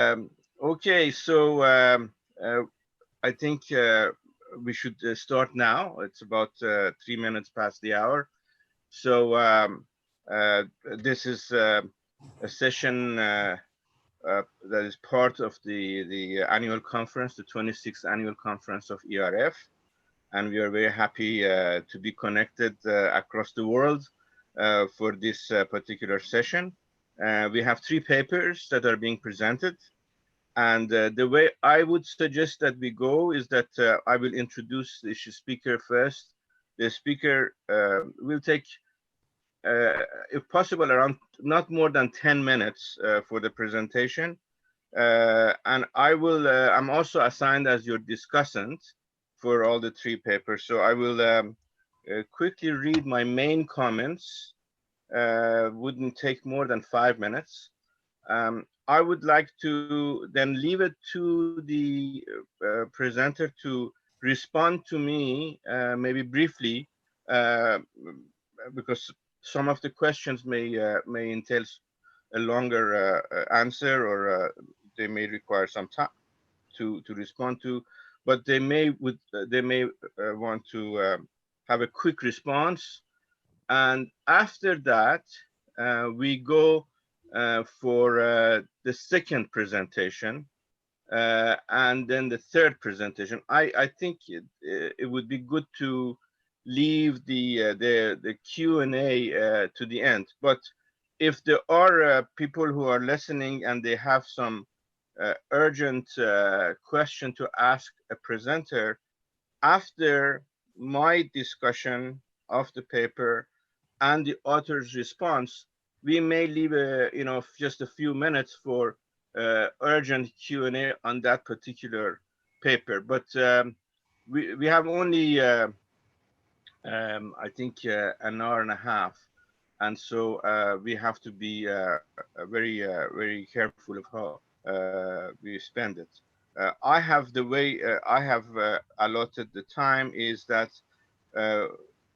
Okay, so I think we should start now. It's about 3 minutes past the hour. So this is a session that is part of the annual conference, the 26th annual conference of ERF. And we are very happy to be connected across the world for this particular session. We have 3 papers that are being presented. And the way I would suggest that we go is that I will introduce the speaker first. The speaker will take, if possible, around not more than 10 minutes for the presentation. And I'm also assigned as your discussant for all the 3 papers. So I will quickly read my main comments. Wouldn't take more than 5 minutes. I would like to then leave it to the presenter to respond to me, maybe briefly, because some of the questions may entail a longer answer, or they may require some time to respond to, but they may want to have a quick response. And after that, we go for the second presentation, and then the third presentation. I think it would be good to leave the Q&A to the end. But if there are people who are listening and they have some urgent question to ask a presenter, after my discussion of the paper and the author's response, we may leave just a few minutes for urgent Q&A on that particular paper. But we have only I think an hour and a half, and so we have to be very careful of how we spend it. I have the way I have allotted the time is that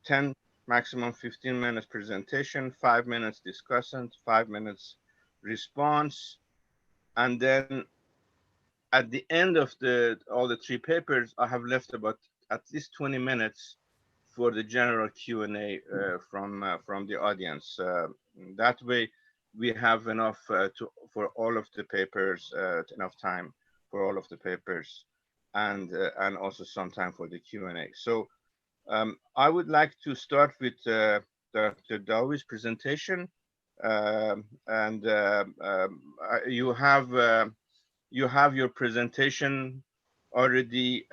10 maximum 15 minutes presentation, 5 minutes discussant, 5 minutes response, and then at the end of all the 3 papers, I have left about at least 20 minutes for the general Q&A from the audience. That way, we have enough for all of the papers, enough time for all of the papers, and also some time for the Q&A. So I would like to start with Dr. Dawi's presentation, and you have your presentation already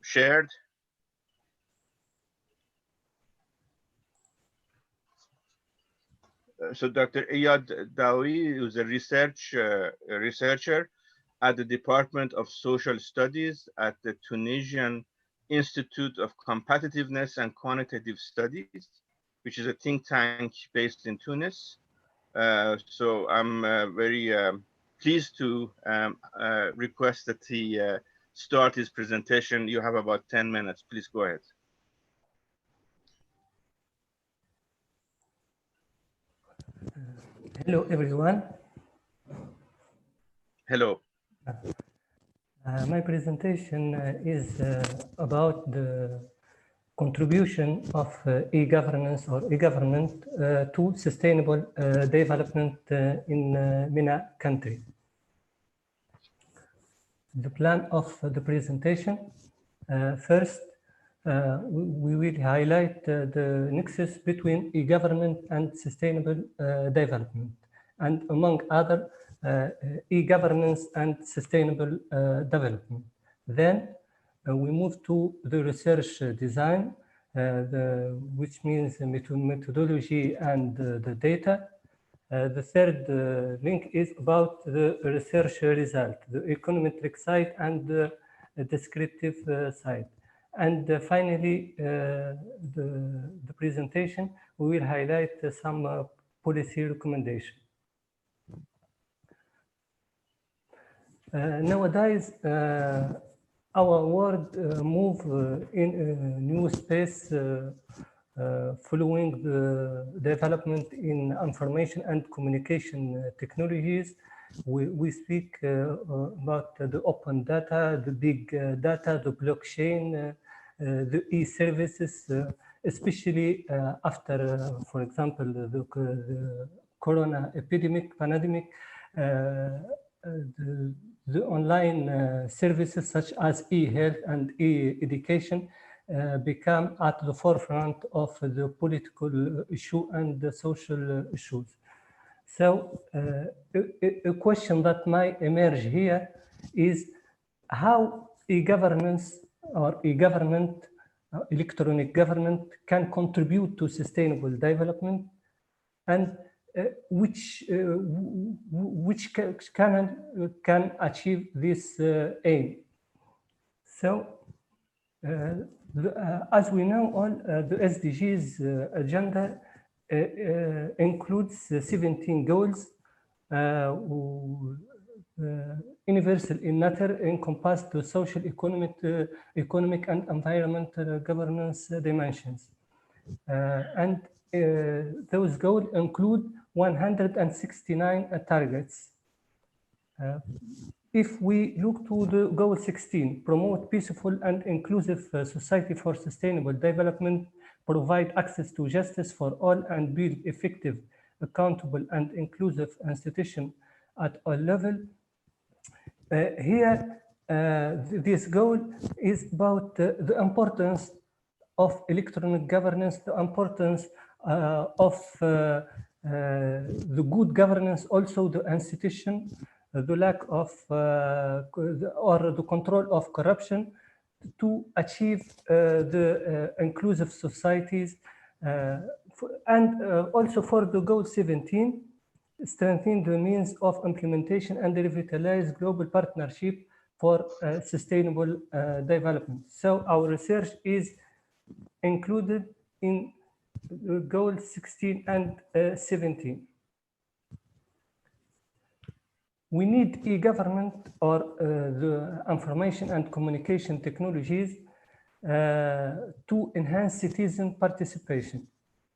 shared. So Dr. Iyad Dawi is a researcher at the Department of Social Studies at the Tunisian Institute of Competitiveness and Quantitative Studies, which is a think tank based in Tunis. So I'm very pleased to request that he start his presentation. You have about 10 minutes. Please go ahead. Hello, everyone. Hello. My presentation is about the contribution of e-governance or e-government to sustainable development in MENA country. The plan of the presentation, first, we will highlight the nexus between e-government and sustainable development, and among other e-governance and sustainable development. Then we move to the research design, which means methodology and the data. The third link is about the research result, the econometric side and the descriptive side. And finally, the presentation, we will highlight some policy recommendations. Nowadays, our world move in a new space following the development in information and communication technologies We speak about the open data, the big data, the blockchain, the e-services, especially after, for example, the corona pandemic, the online services such as e-health and e-education become at the forefront of the political issue and the social issues. So a question that might emerge here is how e-governance or e-government, electronic government can contribute to sustainable development, and which can achieve this aim. So as we know, all the SDGs agenda includes 17 goals, universal in nature, encompass the social, economic and environmental governance dimensions. And those goals include 169 targets. If we look to the goal 16, promote peaceful and inclusive society for sustainable development, provide access to justice for all and build effective, accountable and inclusive institutions at all levels. Here, this goal is about the importance of electronic governance, the importance of the good governance, also the institution, the lack of or the control of corruption to achieve the inclusive societies, and also for the goal 17, strengthen the means of implementation and revitalize global partnership for sustainable development. So our research is included in goal 16 and 17. We need e-government or the information and communication technologies to enhance citizen participation,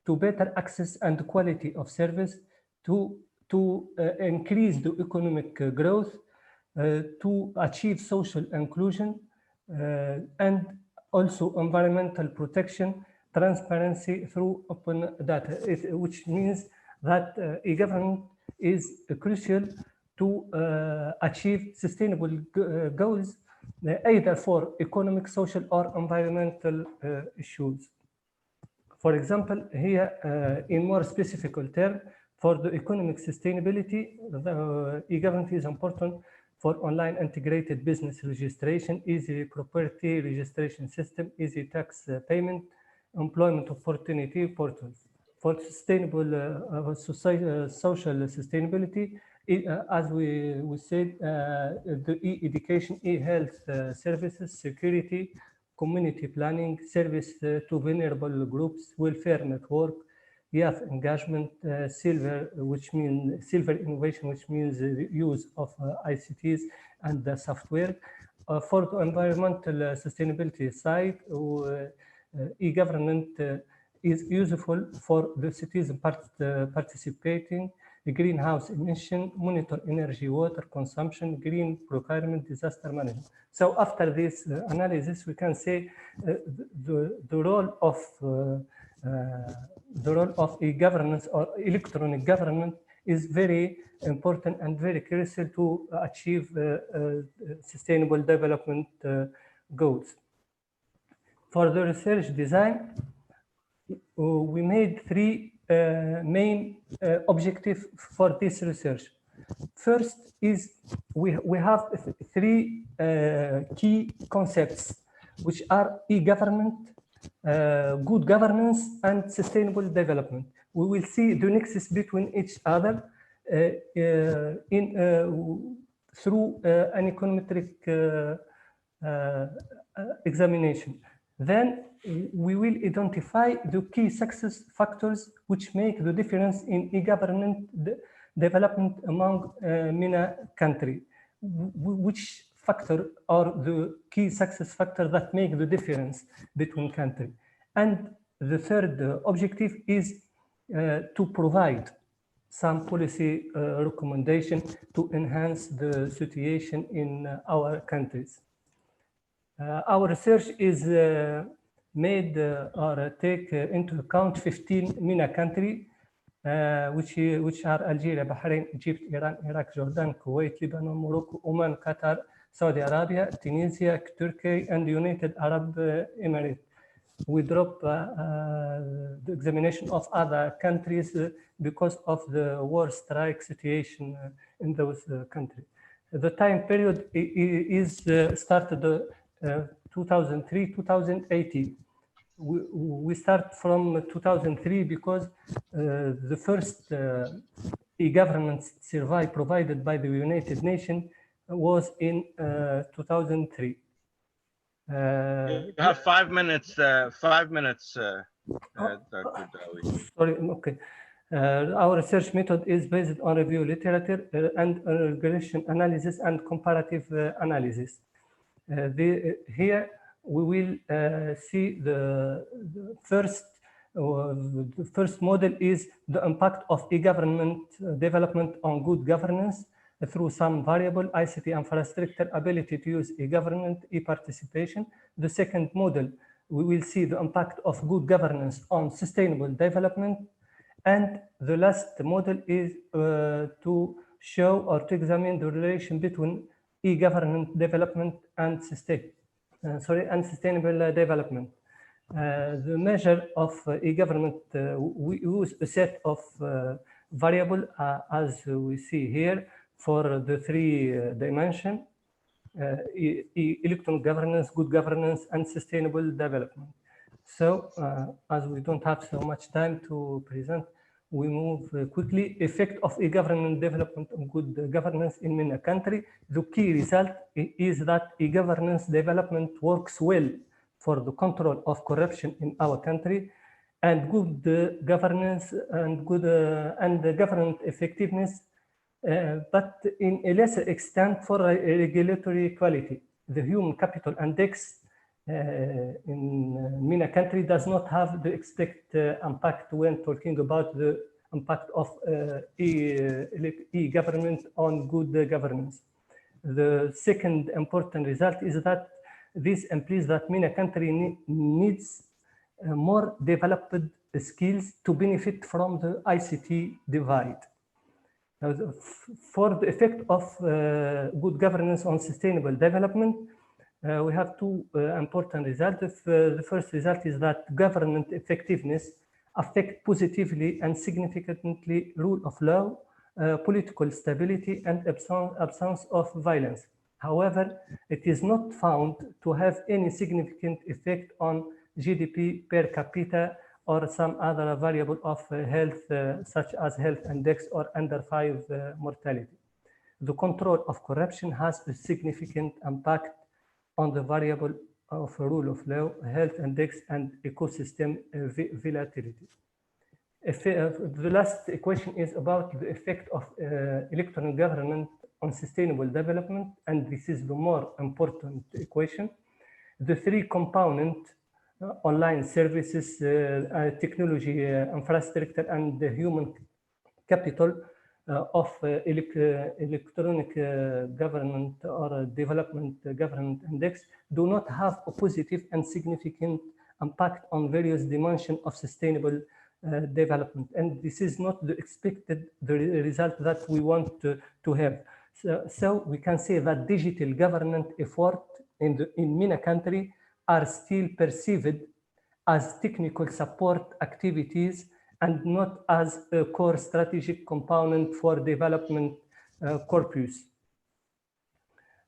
to better access and quality of service, to increase the economic growth, to achieve social inclusion, and also environmental protection, transparency through open data, which means that e-government is crucial to achieve sustainable goals, either for economic, social, or environmental issues. For example, here, in more specific terms, for the economic sustainability, the e-government is important for online integrated business registration, easy property registration system, easy tax payment, employment opportunity portals. For sustainable social sustainability, as we said, the e-education, e-health services, security, community planning, service to vulnerable groups, welfare network, youth engagement, silver innovation, which means the use of ICTs and the software. For the environmental sustainability side, e-government is useful for the citizens participating, greenhouse emission, monitor energy, water consumption, green procurement, disaster management. So after this analysis, we can say the role of e-governance or electronic government is very important and very crucial to achieve sustainable development goals. For the research design, we made three main objectives for this research. First is we have three key concepts, which are e-government, good governance, and sustainable development. We will see the nexus between each other through an econometric examination. Then we will identify the key success factors which make the difference in e-government development among MENA countries. Which factor are the key success factors that make the difference between countries? And the third objective is to provide some policy recommendation to enhance the situation in our countries. Our research is made or take into account 15 MENA countries, which are Algeria, Bahrain, Egypt, Iran, Iraq, Jordan, Kuwait, Lebanon, Morocco, Oman, Qatar, Saudi Arabia, Tunisia, Turkey, and the United Arab Emirates. We drop the examination of other countries because of the war strike situation in those countries. The time period is started 2003-2018. We start from 2003 because the first e-governance survey provided by the United Nations was in 2003. You have 5 minutes. 5 minutes, Dr. Dawi. Sorry, okay. Our research method is based on review literature and regression analysis and comparative analysis. Here we will see the first model is the impact of e-government development on good governance through some variable ICT infrastructure, ability to use e-government, e-participation. The second model, we will see the impact of good governance on sustainable development. And the last model is to show or to examine the relation between e-government development and sustainable development. The measure of e-government, we use a set of variables as we see here for the three dimensions, electronic governance, good governance, and sustainable development. So as we don't have so much time to present, we move quickly. Effect of e-government development on good governance in MENA country. The key result is that e-governance development works well for the control of corruption in our country, and good governance and government effectiveness, but in a lesser extent for regulatory quality. The human capital index in MENA country does not have the expected impact when talking about the impact of e-government on good governance. The second important result is that this implies that MENA country needs more developed skills to benefit from the ICT divide. Now, for the effect of good governance on sustainable development, we have two important results. The first result is that government effectiveness affects positively and significantly rule of law, political stability, and absence of violence. However, it is not found to have any significant effect on GDP per capita or some other variable of health, such as health index or under 5 mortality. The control of corruption has a significant impact on the variable of rule of law, health index, and ecosystem volatility. The last equation is about the effect of electronic government on sustainable development, and this is the more important equation. The three components, online services, technology, infrastructure, and the human capital of electronic government or development government index do not have a positive and significant impact on various dimensions of sustainable development. And this is not the expected result that we want to have. So we can say that digital government effort in MENA country are still perceived as technical support activities and not as a core strategic component for development corpus.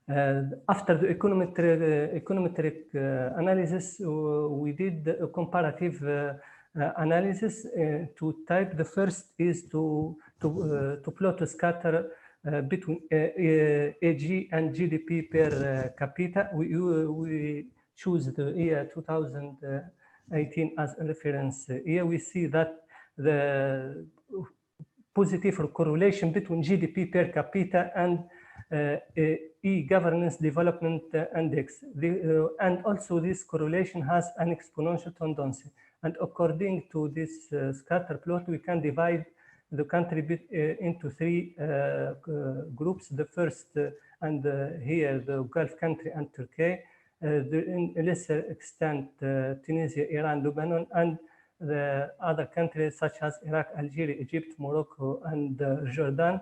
After the econometric analysis, we did a comparative analysis to type. The first is to plot a scatter between AG and GDP per capita. We choose the year 2018 as a reference year. We see that the positive correlation between GDP per capita and e-governance development index. And also this correlation has an exponential tendency. And according to this scatter plot, we can divide the country into three groups. The first, here the Gulf country and Turkey, in a lesser extent Tunisia, Iran, Lebanon, and the other countries such as Iraq, Algeria, Egypt, Morocco, and Jordan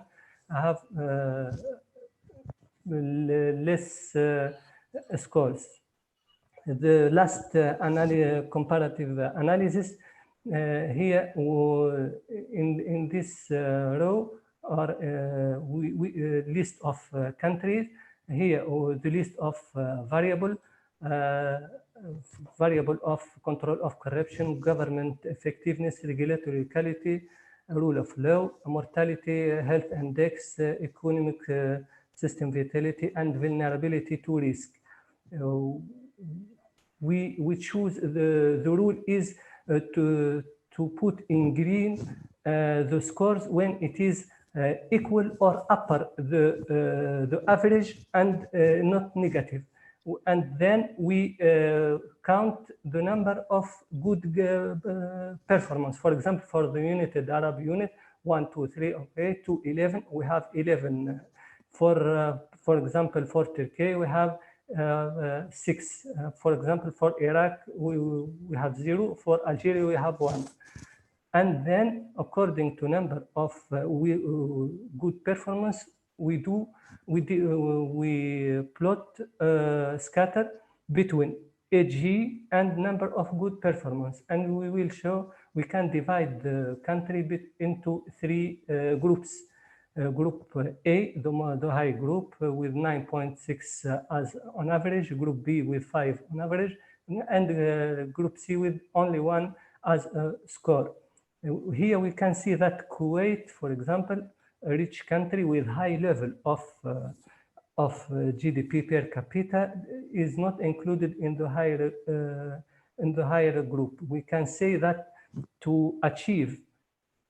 have less scores. The last comparative analysis here in this row are list of countries. Here the list of variable of control of corruption, government effectiveness, regulatory quality, rule of law, mortality, health index, economic system vitality, and vulnerability to risk. We choose the rule is to put in green the scores when it is equal or upper the average and not negative. And then we count the number of good performance. For example, for the United Arab Unit, 1, 2, 3, okay, to 11, we have 11. For example, for Turkey, we have 6. For example, for Iraq, we have 0. For Algeria, we have 1. And then, according to number of good performance, we plot scatter between AG and number of good performance, and we will show we can divide the country into 3 groups. Group A, the high group with 9.6 as on average, Group B with 5 on average, and Group C with only 1 as a score. Here we can see that Kuwait, for example, a rich country with high level of GDP per capita, is not included in the higher group. We can say that to achieve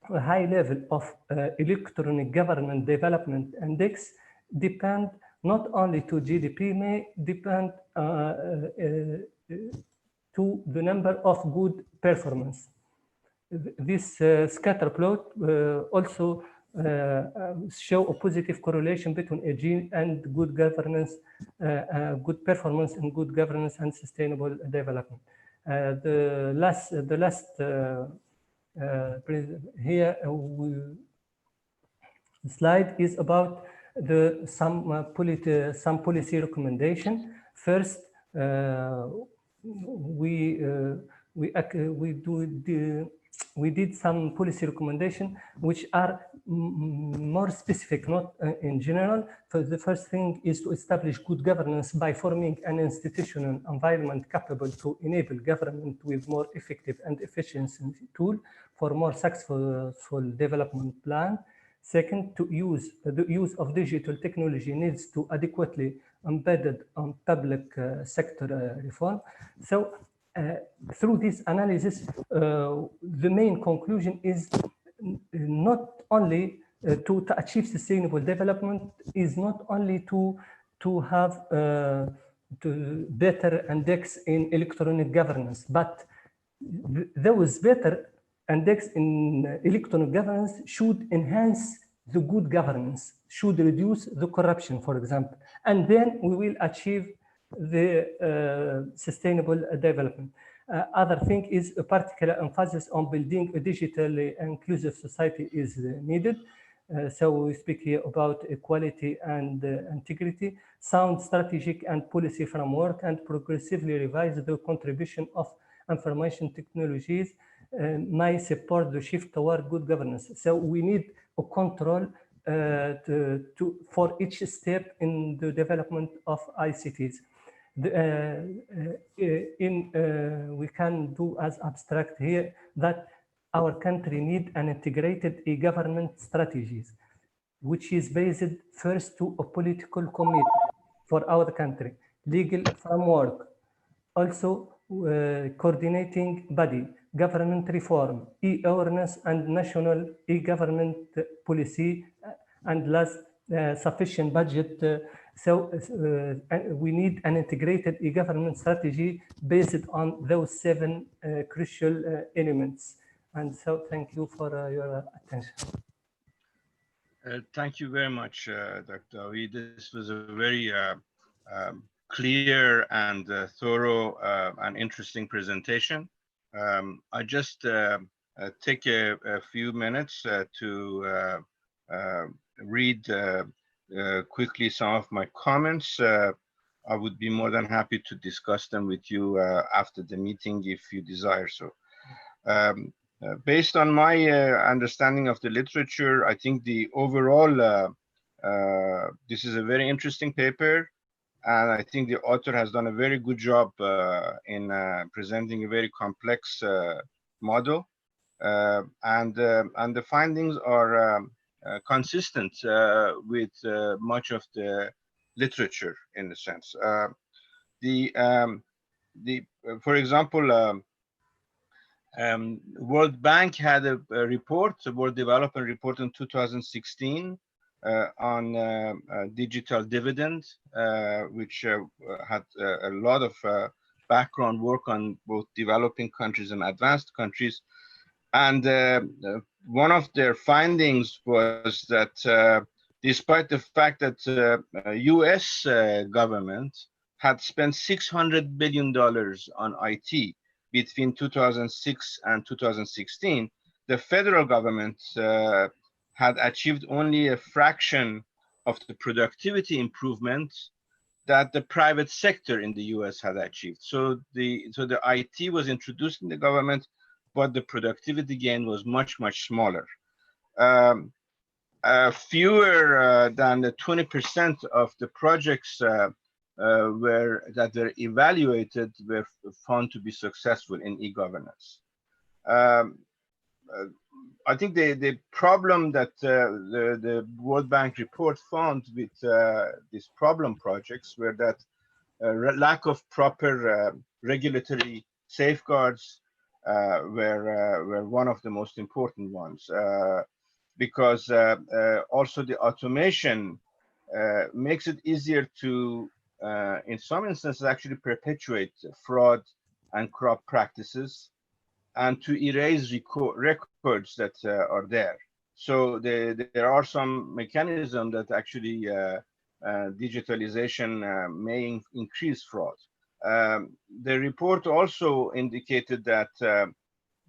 a high level of electronic government development index depend not only to GDP, may depend to the number of good performance. This scatter plot also show a positive correlation between AG and good governance, good performance and good governance and sustainable development. The last here slide is about some policy recommendation. First, we did some policy recommendation which are more specific, not in general. So the first thing is to establish good governance by forming an institutional environment capable to enable government with more effective and efficient tool for more successful development plan. Second, the use of digital technology needs to adequately embedded on public sector reform. So through this analysis, the main conclusion is not only to achieve sustainable development is not only to have better index in electronic governance, but those better index in electronic governance should enhance the good governance, should reduce the corruption, for example, and then we will achieve the sustainable development. Other thing is a particular emphasis on building a digitally inclusive society is needed. So we speak here about equality and integrity, sound strategic and policy framework, and progressively revise the contribution of information technologies may support the shift toward good governance. So we need a control for each step in the development of ICTs. We can do as abstract here that our country need an integrated e-government strategies, which is based first to a political commitment for our country, legal framework, also coordinating body, government reform, e-awareness and national e-government policy, and last, sufficient budget. So we need an integrated e-government strategy based on those 7 crucial elements. And so thank you for your attention. Thank you very much, Dr. Awi. This was a very clear and thorough and interesting presentation. I just take a few minutes to read quickly some of my comments. I would be more than happy to discuss them with you after the meeting if you desire so. Based on my understanding of the literature, I think the overall, this is a very interesting paper, and I think the author has done a very good job in presenting a very complex model, and the findings are consistent with much of the literature in a sense. The for example. World Bank had a report, a World Development Report in 2016 on digital dividend, which had a lot of background work on both developing countries and advanced countries. And one of their findings was that despite the fact that US government had spent $600 billion on IT, between 2006 and 2016, the federal government had achieved only a fraction of the productivity improvement that the private sector in the US had achieved. So the IT was introduced in the government, but the productivity gain was much, much smaller. Fewer than the 20% of the projects that were evaluated were found to be successful in e-governance. I think the problem that the World Bank report found with these problem projects were that lack of proper regulatory safeguards were one of the most important ones, because also the automation makes it easier to in some instances, actually perpetuate fraud and corrupt practices and to erase records that are there. So there are some mechanisms that actually digitalization may increase fraud. The report also indicated that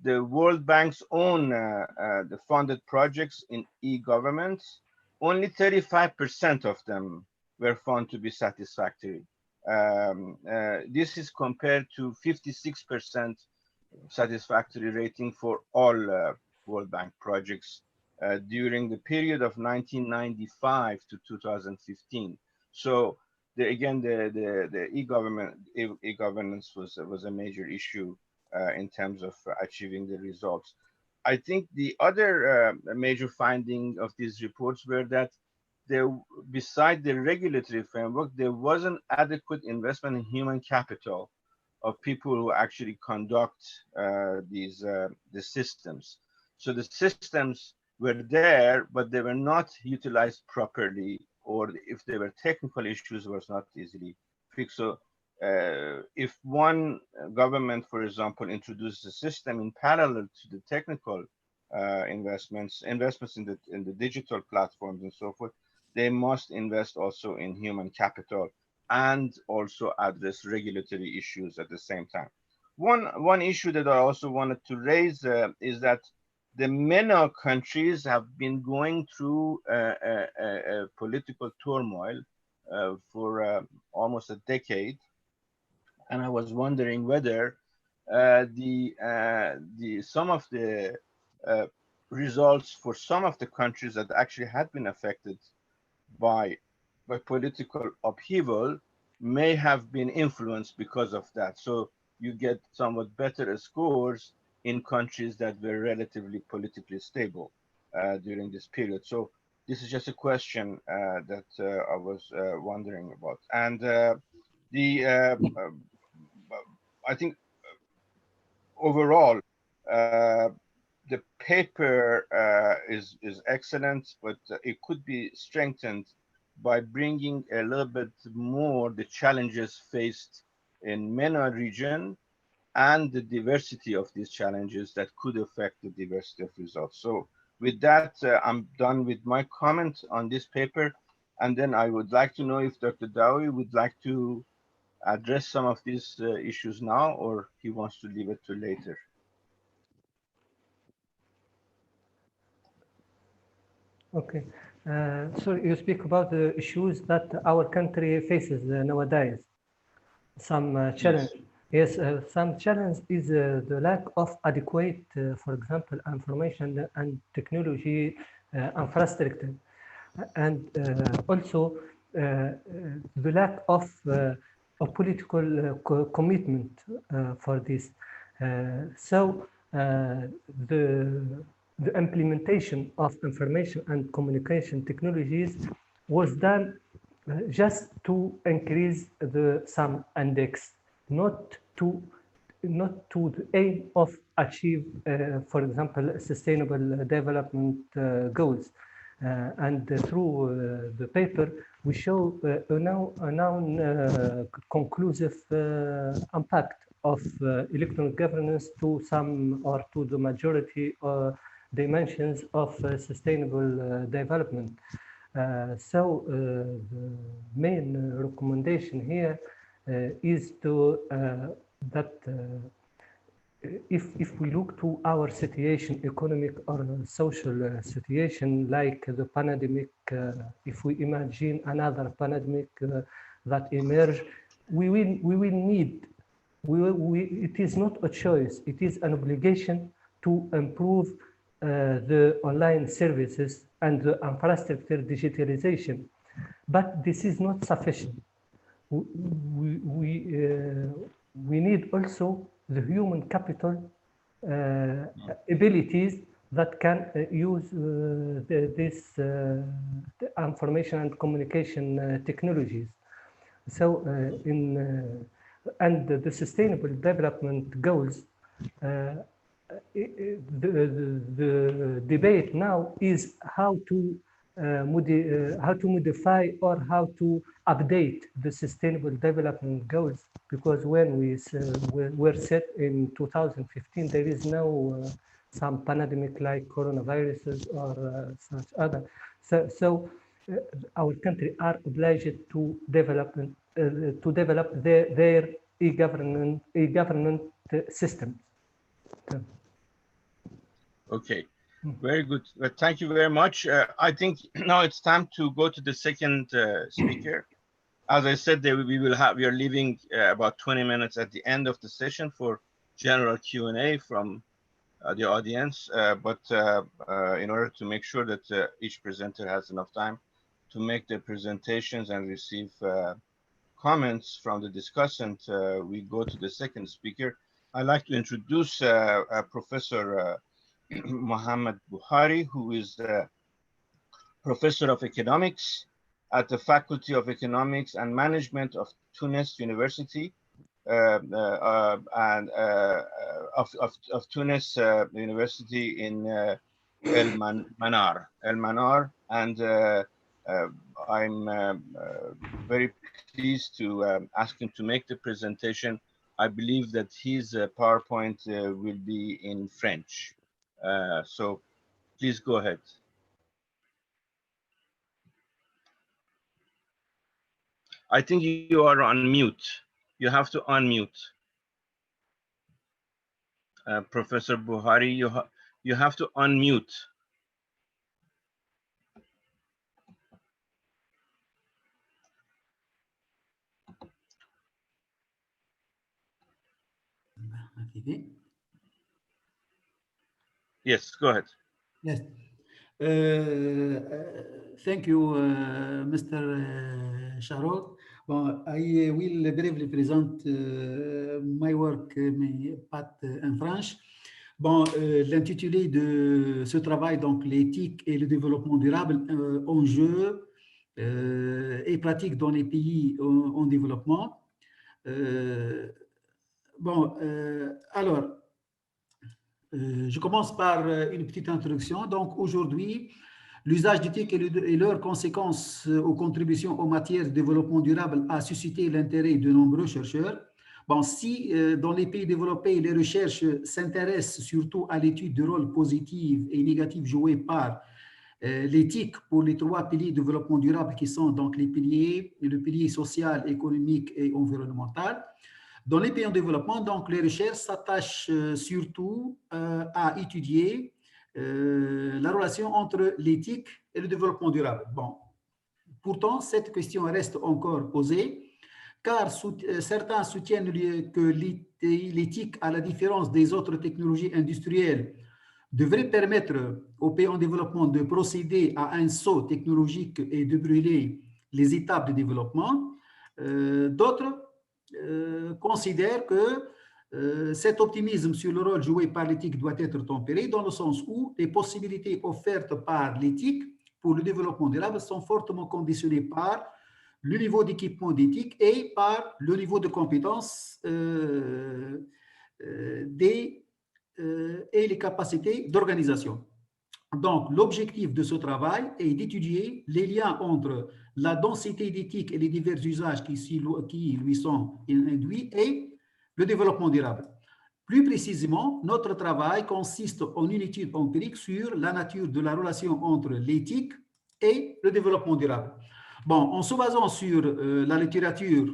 the World Bank's own the funded projects in e-government, only 35% of them were found to be satisfactory. This is compared to 56% satisfactory rating for all World Bank projects during the period of 1995 to 2015. So again, the e-governance was a major issue in terms of achieving the results. I think the other major finding of these reports were that beside the regulatory framework, there wasn't adequate investment in human capital of people who actually conduct the systems. So the systems were there, but they were not utilized properly, or if there were technical issues, was not easily fixed. So if one government, for example, introduces a system in parallel to the technical investments in the digital platforms and so forth, they must invest also in human capital and also address regulatory issues at the same time. One issue that I also wanted to raise is that the MENA countries have been going through a political turmoil for almost a decade, and I was wondering whether some of the results for some of the countries that actually had been affected by political upheaval may have been influenced because of that. So you get somewhat better scores in countries that were relatively politically stable during this period. So this is just a question that I was wondering about. And I think overall, the paper is excellent, but it could be strengthened by bringing a little bit more the challenges faced in MENA region and the diversity of these challenges that could affect the diversity of results. So with that, I'm done with my comments on this paper. And then I would like to know if Dr. Dawi would like to address some of these issues now, or he wants to leave it to later. Okay. So you speak about the issues that our country faces nowadays. Some challenge. Yes, some challenge is the lack of adequate, for example, information and technology infrastructure, and also the lack of a political commitment for this. So the implementation of information and communication technologies was done just to increase some index, not to the aim of achieve, for example, sustainable development goals. And through the paper, we show a conclusive impact of electronic governance to some or to the majority dimensions of sustainable development. So the main recommendation here is to that if we look to our situation, economic or social situation, like the pandemic, if we imagine another pandemic that emerge, we will need. It is not a choice; it is an obligation to improve the online services and the infrastructure digitalization. But this is not sufficient. We need also the human capital abilities that can use this information and communication technologies. So and the sustainable development goals, the debate now is how to modify or how to update the sustainable development goals, because when we were set in 2015, there is no some pandemic like coronaviruses or such other. So our country are obliged to develop their e-government systems. Okay, very good. Thank you very much. I think now it's time to go to the second speaker. As I said, we are leaving about 20 minutes at the end of the session for general Q&A from the audience. But in order to make sure that each presenter has enough time to make their presentations and receive comments from the discussant, we go to the second speaker. I'd like to introduce Professor Mohammed Buhari, who is the Professor of Economics at the Faculty of Economics and Management of Tunis University, and of Tunis University in El Manar, and I'm very pleased to ask him to make the presentation. I believe that his PowerPoint will be in French. So please go ahead. I think you are on mute. You have to unmute. Professor Buhari, you have to unmute. Yes, go ahead. Yes. Thank you, Mr. Sharod. Well, I will briefly present my work, but en French. Bon, l'intitulé de ce travail, donc l'éthique et le développement durable, enjeux et pratiques dans les pays en développement. Alors, je commence par une petite introduction. Donc, aujourd'hui, l'usage d'éthique et leurs conséquences aux contributions en matière de développement durable a suscité l'intérêt de nombreux chercheurs. Bon, si dans les pays développés, les recherches s'intéressent surtout à l'étude du rôle positif et négatif joué par l'éthique pour les 3 piliers de développement durable qui sont donc le pilier social, économique et environnemental. Dans les pays en développement, donc les recherches s'attachent surtout à étudier la relation entre l'éthique et le développement durable. Bon, pourtant, cette question reste encore posée, car certains soutiennent que l'éthique, à la différence des autres technologies industrielles, devrait permettre aux pays en développement de procéder à un saut technologique et de brûler les étapes de développement. D'autres considèrent que cet optimisme sur le rôle joué par l'éthique doit être tempéré dans le sens où les possibilités offertes par l'éthique pour le développement durable sont fortement conditionnées par le niveau d'équipement d'éthique et par le niveau de compétences et les capacités d'organisation. Donc, l'objectif de ce travail est d'étudier les liens entre la densité d'éthique et les divers usages qui lui sont induits et le développement durable. Plus précisément, notre travail consiste en une étude empirique sur la nature de la relation entre l'éthique et le développement durable. Bon, en se basant sur la littérature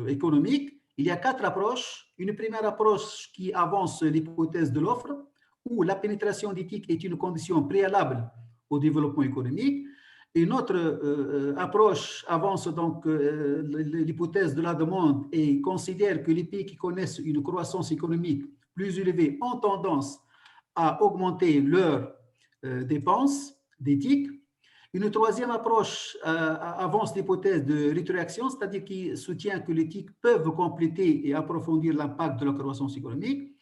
économique, il y a 4 approches. Une première approche qui avance l'hypothèse de l'offre, où la pénétration d'éthique est une condition préalable au développement économique. Une autre approche avance donc l'hypothèse de la demande et considère que les pays qui connaissent une croissance économique plus élevée ont tendance à augmenter leurs dépenses d'éthique. Une troisième approche avance l'hypothèse de rétroaction, c'est-à-dire qui soutient que l'éthique peuvent compléter et approfondir l'impact de la croissance économique.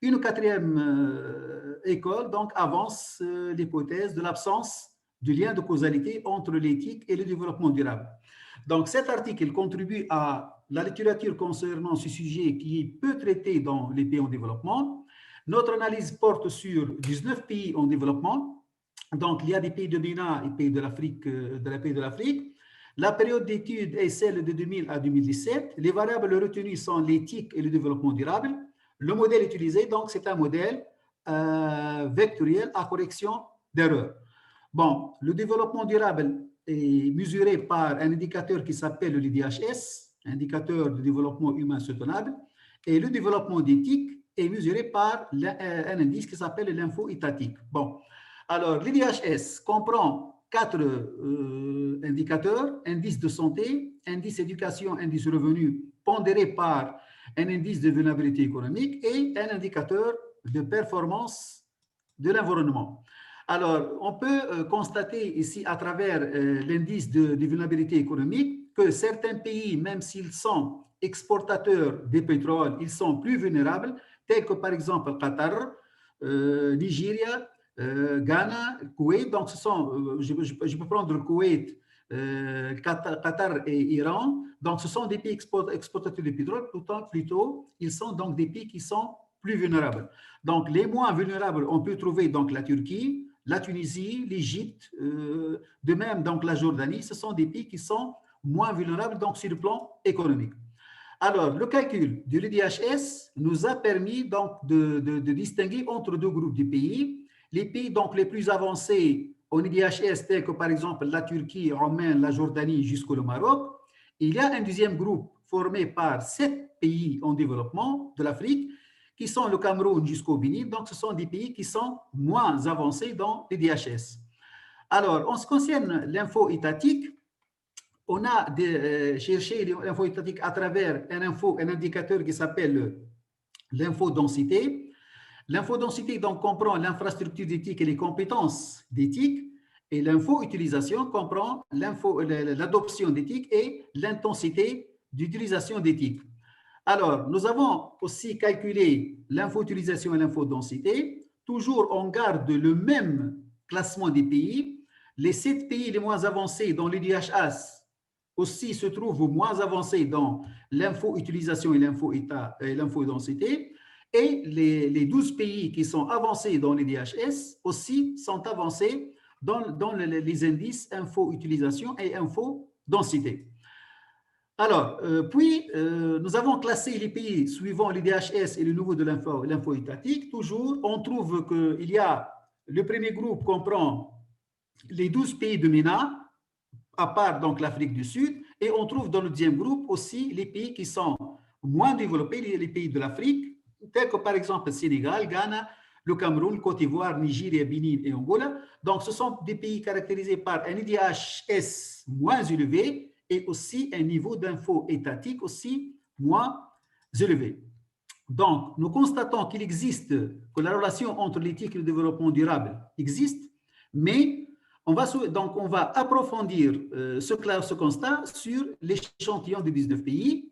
Une quatrième école donc avance l'hypothèse de l'absence de lien de causalité entre l'éthique et le développement durable. Donc cet article contribue à la littérature concernant ce sujet qui est peu traité dans les pays en développement. Notre analyse porte sur 19 pays en développement. Donc, il y a des pays de MENA et pays de l'Afrique, La période d'étude est celle de 2000 à 2017. Les variables retenues sont l'éthique et le développement durable. Le modèle utilisé, donc, c'est un modèle vectoriel à correction d'erreurs. Bon, le développement durable est mesuré par un indicateur qui s'appelle le DHS, indicateur de développement humain soutenable, et le développement d'éthique est mesuré par un indice qui s'appelle l'info étatique. Bon. Alors, l'IDHS comprend 4 indicateurs, indice de santé, indice éducation, indice revenu, pondéré par un indice de vulnérabilité économique et un indicateur de performance de l'environnement. Alors, on peut constater ici à travers l'indice de vulnérabilité économique que certains pays, même s'ils sont exportateurs de pétrole, ils sont plus vulnérables, tels que par exemple Qatar, Nigeria, Ghana, Koweït. Donc, ce sont, je peux prendre le Koweït, Qatar et Iran. Donc, ce sont des pays exportateurs de pétrole. Plutôt, ils sont donc des pays qui sont plus vulnérables. Donc, les moins vulnérables, on peut trouver donc la Turquie, la Tunisie, l'Égypte, de même donc la Jordanie. Ce sont des pays qui sont moins vulnérables donc sur le plan économique. Alors, le calcul de l'IDHS nous a permis donc de distinguer entre 2 groupes de pays. Les pays donc les plus avancés en IDHS, tels que par exemple la Turquie, Oman, la Jordanie jusqu'au Maroc. Il y a un deuxième groupe formé par 7 pays en développement de l'Afrique, qui sont le Cameroun jusqu'au Bénin. Donc, ce sont des pays qui sont moins avancés dans l'IDHS. Alors, en ce qui concerne l'info étatique, on a cherché l'info étatique à travers un indicateur qui s'appelle l'infodensité. L'infodensité donc comprend l'infrastructure d'éthique et les compétences d'éthique, et l'info-utilisation comprend l'adoption d'éthique et l'intensité d'utilisation d'éthique. Alors, nous avons aussi calculé l'info-utilisation et l'infodensité. Toujours, on garde le même classement des pays. Les 7 pays les moins avancés dans l'IDHS aussi se trouvent moins avancés dans l'info-utilisation et l'infodensité. Et les 12 pays qui sont avancés dans les DHS aussi sont avancés dans les indices info-utilisation et info-densité. Alors, puis, nous avons classé les pays suivant l'IDHS et le niveau de l'info étatique. Toujours, on trouve qu'il y a, le premier groupe comprend les 12 pays de MENA, à part donc l'Afrique du Sud, et on trouve dans le deuxième groupe aussi les pays qui sont moins développés, les pays de l'Afrique, tels que par exemple le Sénégal, Ghana, le Cameroun, Côte d'Ivoire, Nigeria, Bénin et Angola. Donc, ce sont des pays caractérisés par un IDHS moins élevé et aussi un niveau d'info étatique aussi moins élevé. Donc, nous constatons qu'il existe, que la relation entre l'éthique et le développement durable existe, mais on va approfondir ce constat sur l'échantillon de 19 pays.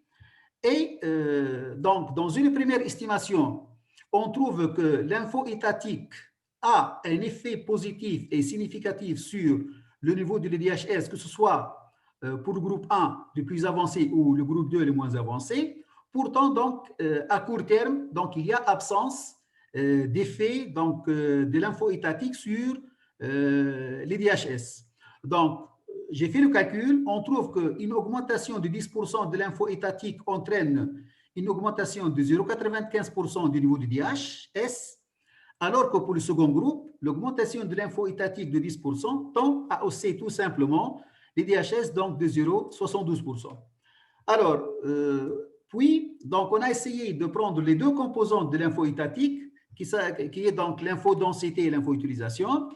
Et donc, dans une première estimation, on trouve que l'info étatique a un effet positif et significatif sur le niveau de l'IDHS, que ce soit pour le groupe 1 le plus avancé ou le groupe 2 le moins avancé. Pourtant, donc, à court terme, donc, il y a absence d'effet de l'info étatique sur l'IDHS. Donc, j'ai fait le calcul, on trouve qu'une augmentation de 10% de l'info étatique entraîne une augmentation de 0,95% du niveau du DHS, alors que pour le second groupe, l'augmentation de l'info étatique de 10% tend à hausser tout simplement les DHS donc de 0,72%. Alors, puis, donc on a essayé de prendre les deux composantes de l'info étatique, qui est donc l'infodensité et l'info-utilisation.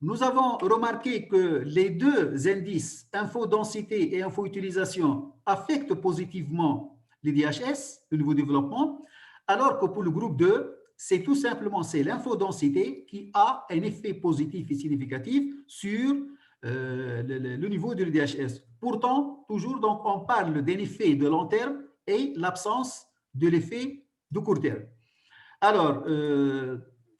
Nous avons remarqué que les deux indices, infodensité et info-utilisation, affectent positivement les DHS, le niveau de développement, alors que pour le groupe 2, c'est tout simplement l'infodensité qui a un effet positif et significatif sur le niveau de l'IDHS. Pourtant, toujours, donc, on parle d'un effet de long terme et l'absence de l'effet de court terme. Alors,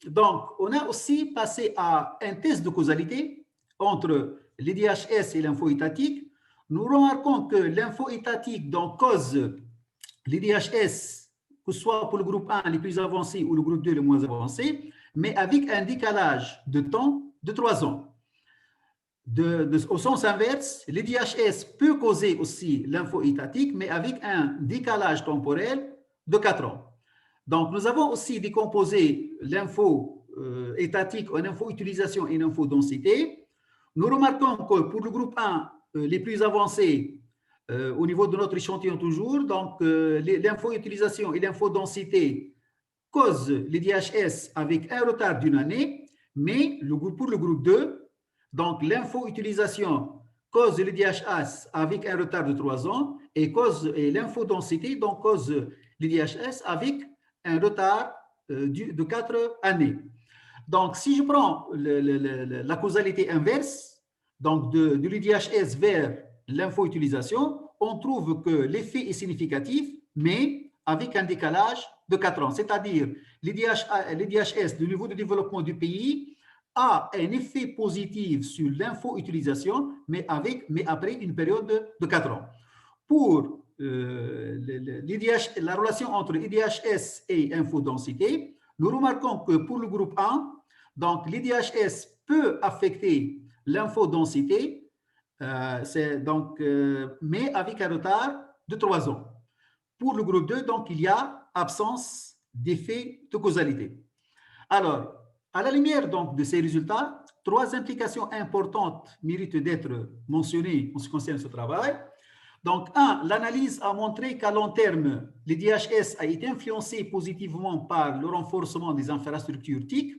donc, on a aussi passé à un test de causalité entre l'IDHS et l'info étatique. Nous remarquons que l'info étatique donc, cause l'IDHS, que ce soit pour le groupe 1 les plus avancés ou le groupe 2 le moins avancé, mais avec un décalage de temps de 3 ans. Au sens inverse, l'IDHS peut causer aussi l'info étatique, mais avec un décalage temporel de 4 ans. Donc, nous avons aussi décomposé l'info étatique en info-utilisation et info-densité. Nous remarquons que pour le groupe 1, les plus avancés, au niveau de notre échantillon toujours, donc l'info-utilisation et l'info-densité causent les DHS avec un retard d'une année, mais pour le groupe 2, donc l'info-utilisation cause les DHS avec un retard de 3 ans et l'info-densité donc cause les DHS avec un retard de 4 années. Donc, si je prends la causalité inverse, donc de l'IDHS vers l'info-utilisation, on trouve que l'effet est significatif, mais avec un décalage de 4 ans. C'est-à-dire, l'IDHS, le niveau de développement du pays, a un effet positif sur l'info-utilisation, mais après une période de 4 ans. Pour la relation entre l'IDHS et infodensité, nous remarquons que pour le groupe 1, donc l'IDHS peut affecter l'infodensité, mais avec un retard de 3 ans. Pour le groupe 2, donc il y a absence d'effet de causalité. Alors, à la lumière donc, de ces résultats, 3 implications importantes méritent d'être mentionnées en ce qui concerne ce travail. Donc, 1, l'analyse a montré qu'à long terme, le DHS a été influencé positivement par le renforcement des infrastructures TIC.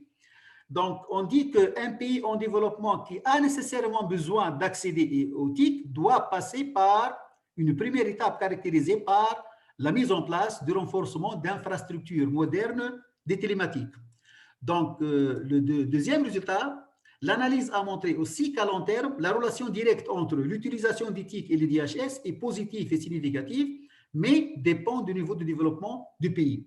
Donc, on dit qu'un pays en développement qui a nécessairement besoin d'accéder aux TIC doit passer par une première étape caractérisée par la mise en place du renforcement d'infrastructures modernes des télématiques. Donc, le deuxième résultat, l'analyse a montré aussi qu'à long terme, la relation directe entre l'utilisation des TIC et les DHS est positive et significative, mais dépend du niveau de développement du pays.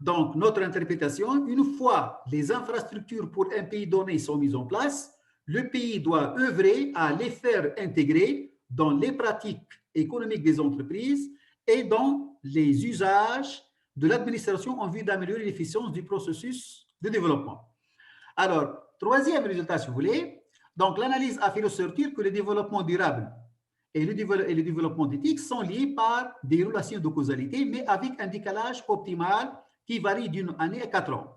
Donc, notre interprétation, une fois les infrastructures pour un pays donné sont mises en place, le pays doit œuvrer à les faire intégrer dans les pratiques économiques des entreprises et dans les usages de l'administration en vue d'améliorer l'efficience du processus de développement. Alors, troisième résultat, si vous voulez, donc l'analyse a fait ressortir que le développement durable et le développement d'éthique sont liés par des relations de causalité, mais avec un décalage optimal qui varie d'une année à 4 ans.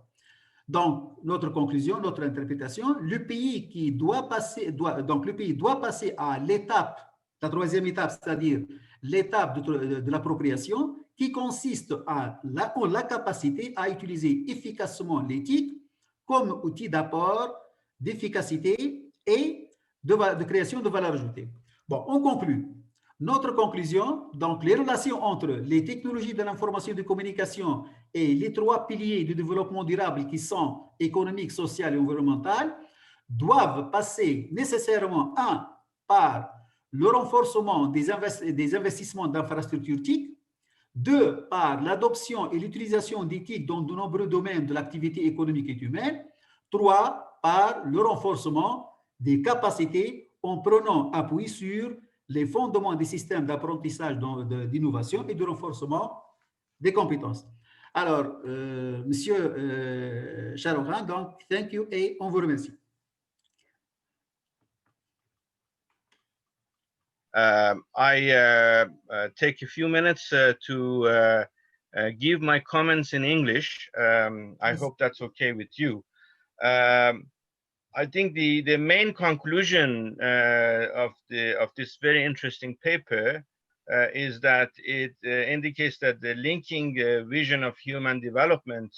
Donc, notre conclusion, notre interprétation, le pays doit passer à l'étape, la troisième étape, c'est-à-dire l'étape de l'appropriation, qui consiste à la capacité à utiliser efficacement l'éthique comme outil d'apport, d'efficacité et de création de valeur ajoutée. Bon, on conclut. Notre conclusion, donc les relations entre les technologies de l'information et de communication et les trois piliers du développement durable qui sont économique, social et environnemental, doivent passer nécessairement, par le renforcement des investissements d'infrastructures TIC, 2, par l'adoption et l'utilisation d'éthiques dans de nombreux domaines de l'activité économique et humaine, 3, par le renforcement des capacités en prenant appui sur les fondements des systèmes d'apprentissage d'innovation et de renforcement des compétences. Alors, Monsieur Charoukhan, donc, thank you et on vous remercie. I take a few minutes to give my comments in English. I hope that's okay with you. I think the main conclusion of this very interesting paper is that it indicates that the linking vision of human development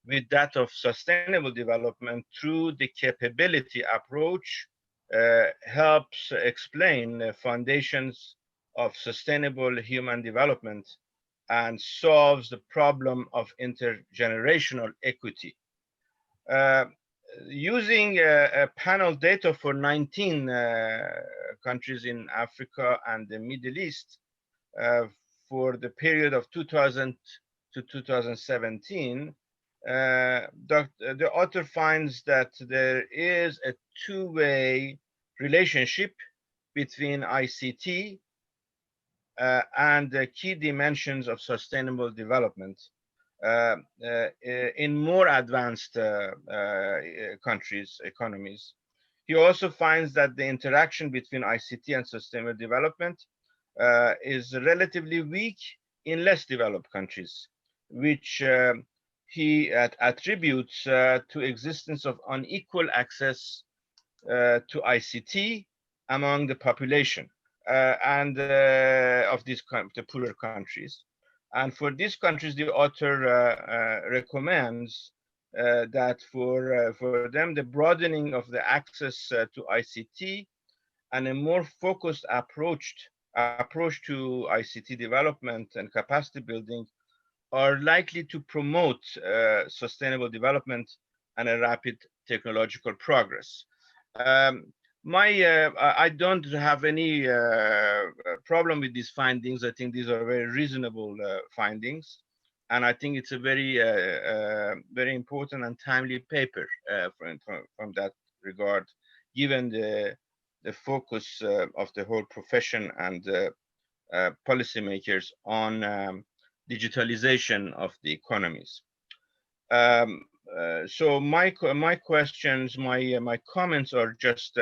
with that of sustainable development through the capability approach helps explain the foundations of sustainable human development and solves the problem of intergenerational equity. Using panel data for 19 countries in Africa and the Middle East for the period of 2000 to 2017, the author finds that there is a two-way relationship between ICT and the key dimensions of sustainable development in more advanced countries, economies. He also finds that the interaction between ICT and sustainable development is relatively weak in less developed countries, which he attributes to existence of unequal access to ICT among the population and of the poorer countries. And for these countries, the author recommends that for them, the broadening of the access to ICT and a more focused approach to ICT development and capacity building are likely to promote sustainable development and a rapid technological progress. I don't have any problem with these findings. I think these are very reasonable findings, and I think it's a very important and timely paper from that regard, given the focus of the whole profession and policymakers on digitalization of the economies. So my questions, my comments are just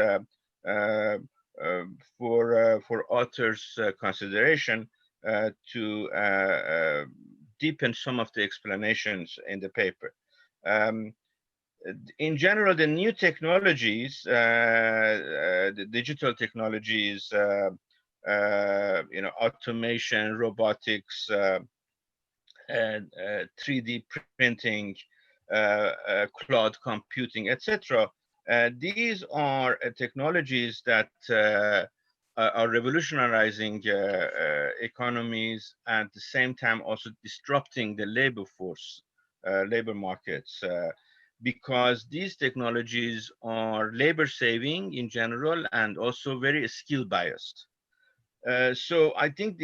for authors' consideration to deepen some of the explanations in the paper. In general, the new technologies, the digital technologies, automation, robotics, 3D printing, cloud computing, etc. These are technologies that are revolutionizing economies and at the same time also disrupting the labor force, labor markets, because these technologies are labor saving in general and also very skill biased. So I think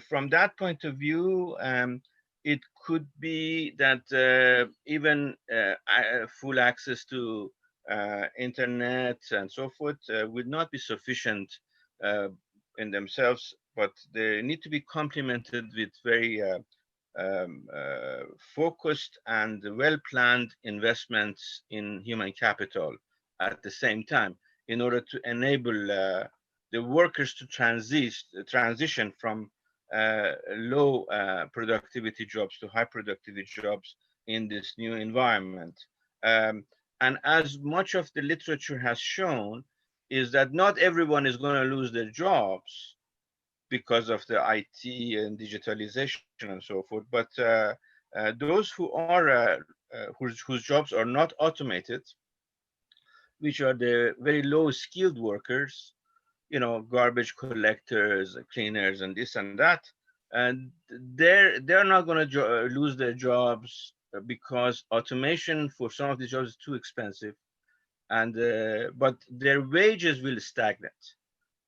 from that point of view, it could be that even full access to internet and so forth would not be sufficient in themselves, but they need to be complemented with very focused and well-planned investments in human capital at the same time in order to enable the workers to transition from low productivity jobs to high productivity jobs in this new environment. And as much of the literature has shown, is that not everyone is going to lose their jobs because of the IT and digitalization and so forth, but those who are whose jobs are not automated, which are the very low skilled workers, you know, garbage collectors, cleaners, and this and that, and they're not going to lose their jobs because automation for some of these jobs is too expensive, and but their wages will stagnate.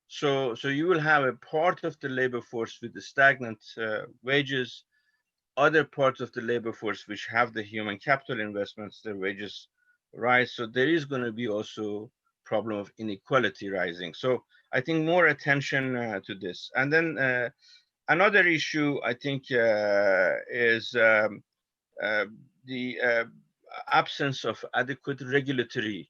So you will have a part of the labor force with the stagnant wages, other parts of the labor force which have the human capital investments, their wages rise. So there is going to be also problem of inequality rising. So I think more attention to this. And then another issue I think is the absence of adequate regulatory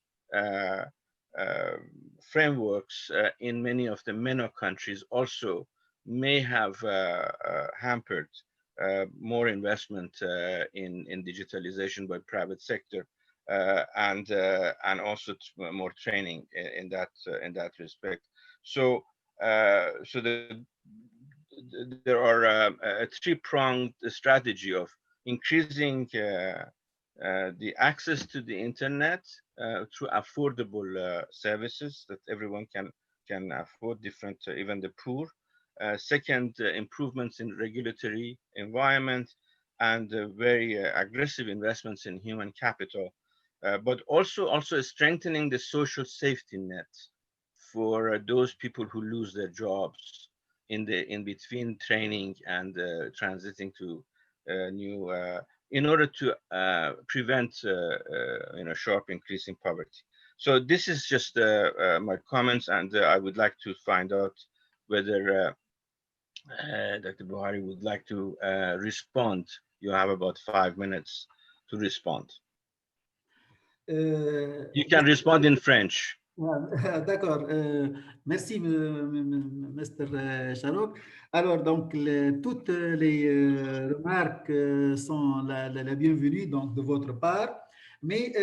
frameworks in many of the MENA countries also may have hampered more investment in digitalization by private sector, and also more training in that respect. So there are a three-pronged strategy of increasing the access to the internet through affordable services that everyone can afford, different, even the poor. Second, improvements in regulatory environment, and very aggressive investments in human capital, but also strengthening the social safety net for those people who lose their jobs in between training and transiting to new, in order to prevent sharp increase in poverty. So this is just my comments, and I would like to find out whether Dr. Buhari would like to respond. You have about 5 minutes to respond. You can respond in French. D'accord. Merci, Mr. Sharouk. Alors, donc, toutes les remarques sont la bienvenue donc, de votre part. Mais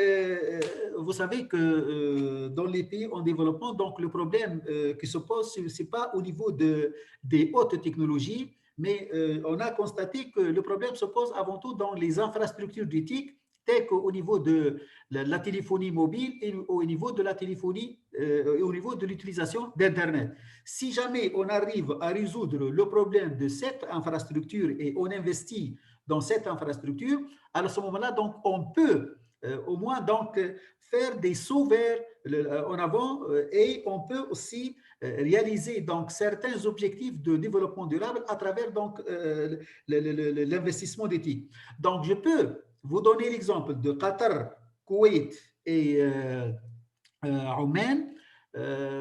vous savez que dans les pays en développement, donc, le problème qui se pose, ce n'est pas au niveau des hautes technologies, mais on a constaté que le problème se pose avant tout dans les infrastructures d'éthique, telles qu'au niveau de la téléphonie mobile et au niveau de la téléphonie, au niveau de l'utilisation d'Internet. Si jamais on arrive à résoudre le problème de cette infrastructure et on investit dans cette infrastructure, à ce moment-là, donc, on peut au moins donc, faire des sauts vers en avant et on peut aussi réaliser donc, certains objectifs de développement durable à travers donc, l'investissement d'éthique. Donc, je peux vous donner l'exemple de Qatar, Koweït et Oman.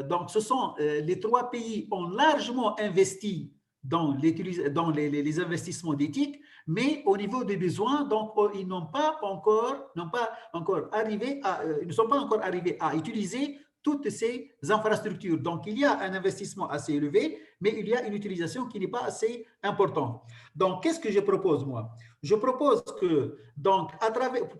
Donc, ce sont les trois pays qui ont largement investi dans les investissements d'éthique, mais au niveau des besoins, donc, ils ne sont pas encore arrivés à utiliser toutes ces infrastructures. Donc, il y a un investissement assez élevé, mais il y a une utilisation qui n'est pas assez importante. Donc, qu'est-ce que je propose, moi? Je propose que, donc,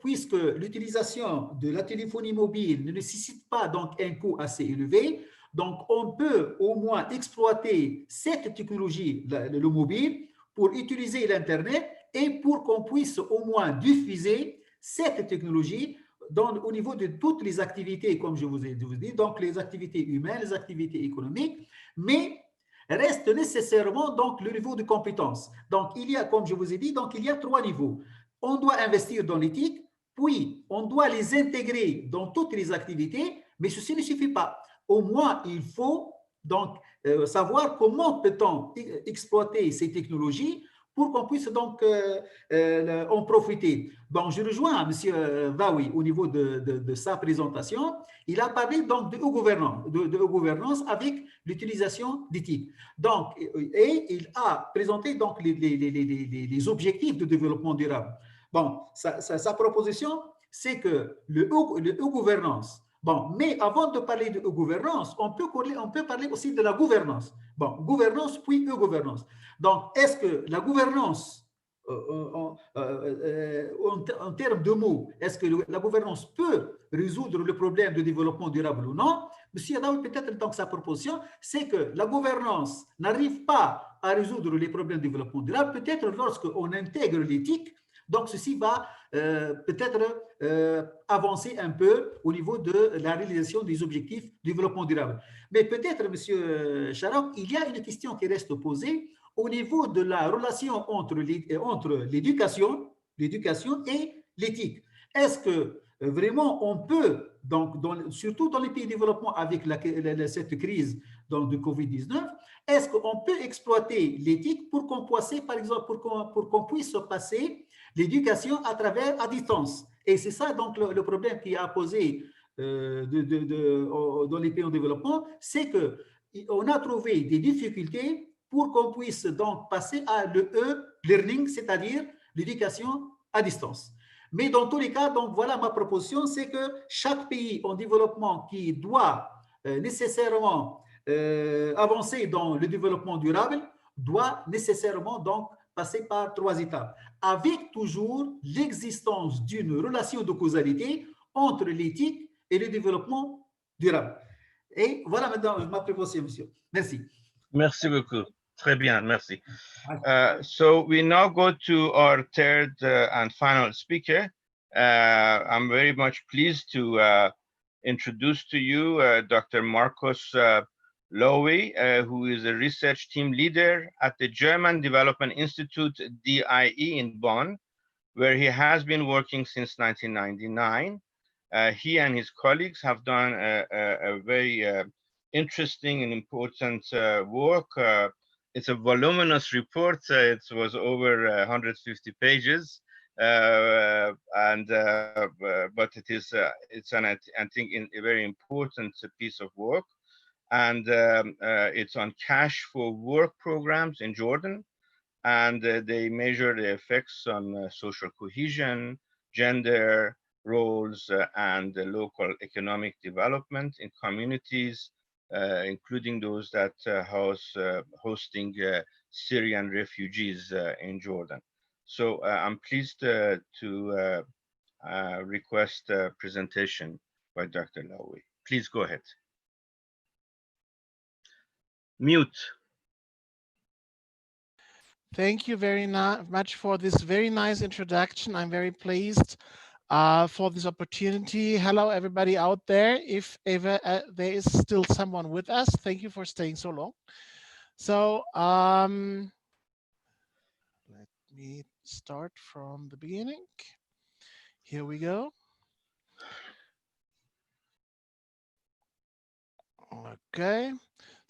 puisque l'utilisation de la téléphonie mobile ne nécessite pas donc, un coût assez élevé, donc on peut au moins exploiter cette technologie, le mobile, pour utiliser l'Internet et pour qu'on puisse au moins diffuser cette technologie au niveau de toutes les activités, comme je vous ai dit, donc les activités humaines, les activités économiques, mais reste nécessairement donc le niveau de compétence. Donc, il y a, comme je vous ai dit, donc il y a trois niveaux. On doit investir dans l'éthique, puis on doit les intégrer dans toutes les activités, mais ceci ne suffit pas. Au moins, il faut donc savoir comment peut-on exploiter ces technologies pour qu'on puisse donc en profiter. Donc, je rejoins M. Vaoui au niveau de sa présentation. Il a parlé donc de gouvernance avec l'utilisation d'éthique. Donc, et il a présenté donc les objectifs de développement durable. Bon, sa proposition, c'est que le gouvernance Bon, mais avant de parler de gouvernance, on peut parler aussi de la gouvernance. Bon, gouvernance puis gouvernance. Donc, est-ce que la gouvernance, en termes de mots, est-ce que la gouvernance peut résoudre le problème de développement durable ou non? Monsieur Adaoui, peut-être donc sa proposition, c'est que la gouvernance n'arrive pas à résoudre les problèmes de développement durable, peut-être lorsqu'on intègre l'éthique. Donc, ceci va peut-être avancer un peu au niveau de la réalisation des objectifs de développement durable. Mais peut-être, Monsieur Charok, il y a une question qui reste posée au niveau de la relation entre l'éducation et l'éthique. Est-ce que vraiment on peut, donc, surtout dans les pays de développement avec cette crise donc, de Covid-19, est-ce qu'on peut exploiter l'éthique pour qu'on puisse, par exemple, pour qu'on puisse passer l'éducation à distance? Et c'est ça donc le problème qui a posé dans les pays en développement, c'est qu'on a trouvé des difficultés pour qu'on puisse donc passer à l'e-learning, c'est-à-dire l'éducation à distance. Mais dans tous les cas, donc voilà ma proposition, c'est que chaque pays en développement qui doit nécessairement avancer dans le développement durable doit nécessairement donc passer par 3 étapes, avec toujours l'existence d'une relation de causalité entre l'éthique et le développement durable. Et voilà maintenant ma proposition, monsieur. Merci. Merci beaucoup. Très bien, merci. So we now go to our third and final speaker. I'm very much pleased to introduce to you Dr. Marcus Lowy, who is a research team leader at the German Development Institute, DIE, in Bonn, where he has been working since 1999. He and his colleagues have done a very interesting and important work. It's a voluminous report. It was over 150 pages, but it's I think a very important piece of work. And it's on cash for work programs in Jordan. And they measure the effects on social cohesion, gender, roles, and local economic development in communities, including those that hosting Syrian refugees in Jordan. So I'm pleased to request a presentation by Dr. Lowy. Please go ahead. Mute. Thank you very much for this very nice introduction. I'm very pleased for this opportunity. Hello, everybody out there. If ever there is still someone with us, thank you for staying so long. So let me start from the beginning. Here we go. Okay.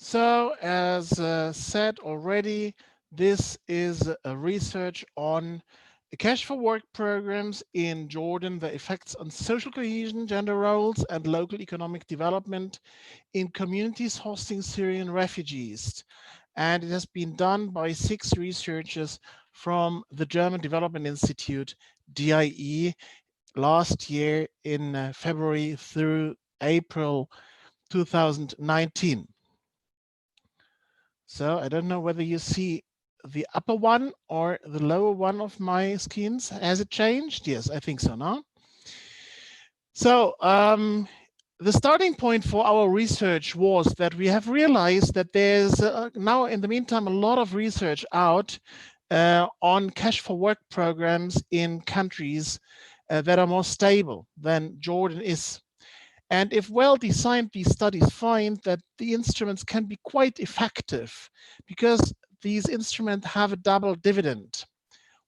So as said already, this is a research on cash for work programs in Jordan, the effects on social cohesion, gender roles, and local economic development in communities hosting Syrian refugees. And it has been done by 6 researchers from the German Development Institute, DIE, last year in February through April 2019. So I don't know whether you see the upper one or the lower one of my screens. Has it changed? Yes, I think so now. So the starting point for our research was that we have realized that there's now in the meantime a lot of research out on cash for work programs in countries that are more stable than Jordan is. And if well-designed, these studies find that the instruments can be quite effective because these instruments have a double dividend,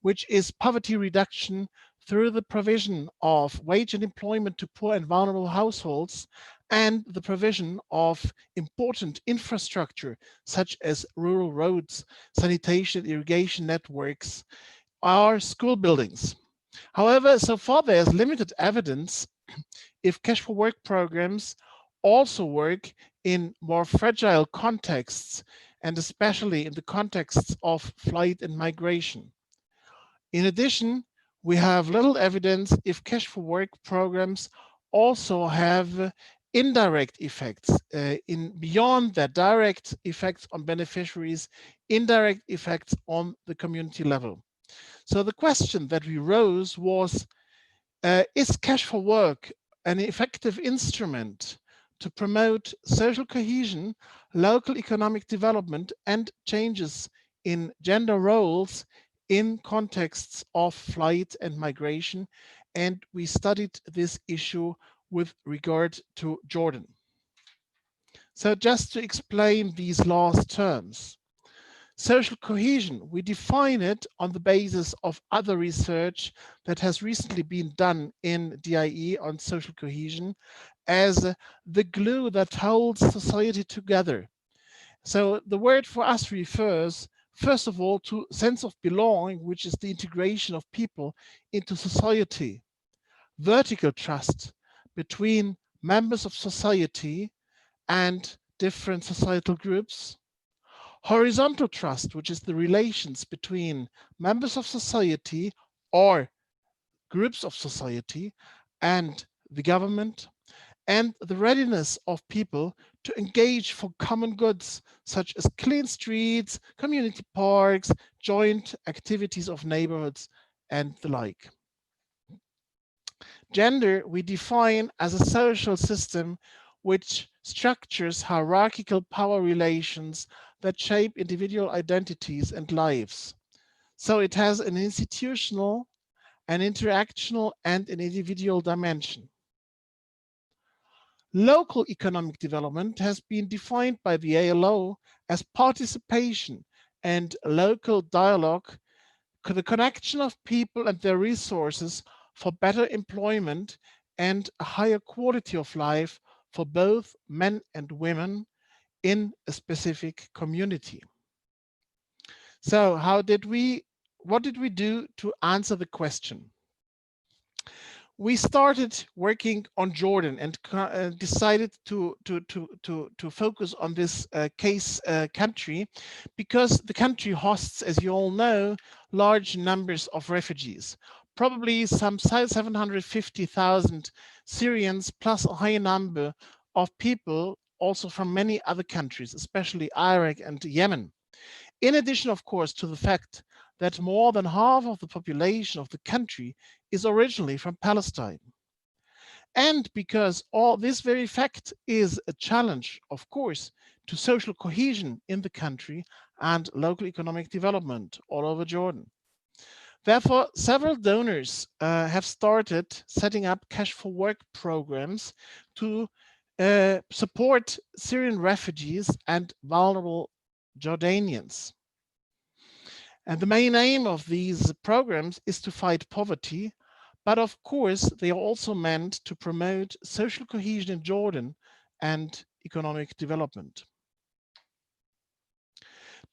which is poverty reduction through the provision of wage and employment to poor and vulnerable households and the provision of important infrastructure, such as rural roads, sanitation, irrigation networks, or school buildings. However, so far there's limited evidence if cash for work programs also work in more fragile contexts, and especially in the contexts of flight and migration. In addition, we have little evidence if cash for work programs also have indirect effects beyond that direct effects on beneficiaries, indirect effects on the community level. So the question that we rose was, is cash for work an effective instrument to promote social cohesion, local economic development, and changes in gender roles in contexts of flight and migration? And we studied this issue with regard to Jordan. So just to explain these last terms, social cohesion, we define it on the basis of other research that has recently been done in DIE on social cohesion as the glue that holds society together. So the word for us refers, first of all, to sense of belonging, which is the integration of people into society, vertical trust between members of society and different societal groups, horizontal trust, which is the relations between members of society or groups of society and the government, and the readiness of people to engage for common goods, such as clean streets, community parks, joint activities of neighborhoods, and the like. Gender, we define as a social system which structures hierarchical power relations that shape individual identities and lives. So it has an institutional, an interactional, and an individual dimension. Local economic development has been defined by the ALO as participation and local dialogue, the connection of people and their resources for better employment and a higher quality of life for both men and women in a specific community. So what did we do to answer the question? We started working on Jordan and decided to focus on this case country because the country hosts, as you all know, large numbers of refugees, probably some 750,000 Syrians plus a high number of people also from many other countries, especially Iraq and Yemen. In addition, of course, to the fact that more than half of the population of the country is originally from Palestine. And because all this very fact is a challenge, of course, to social cohesion in the country and local economic development all over Jordan. Therefore, several donors have started setting up cash for work programs to support Syrian refugees and vulnerable Jordanians. And the main aim of these programs is to fight poverty, but of course, they are also meant to promote social cohesion in Jordan and economic development.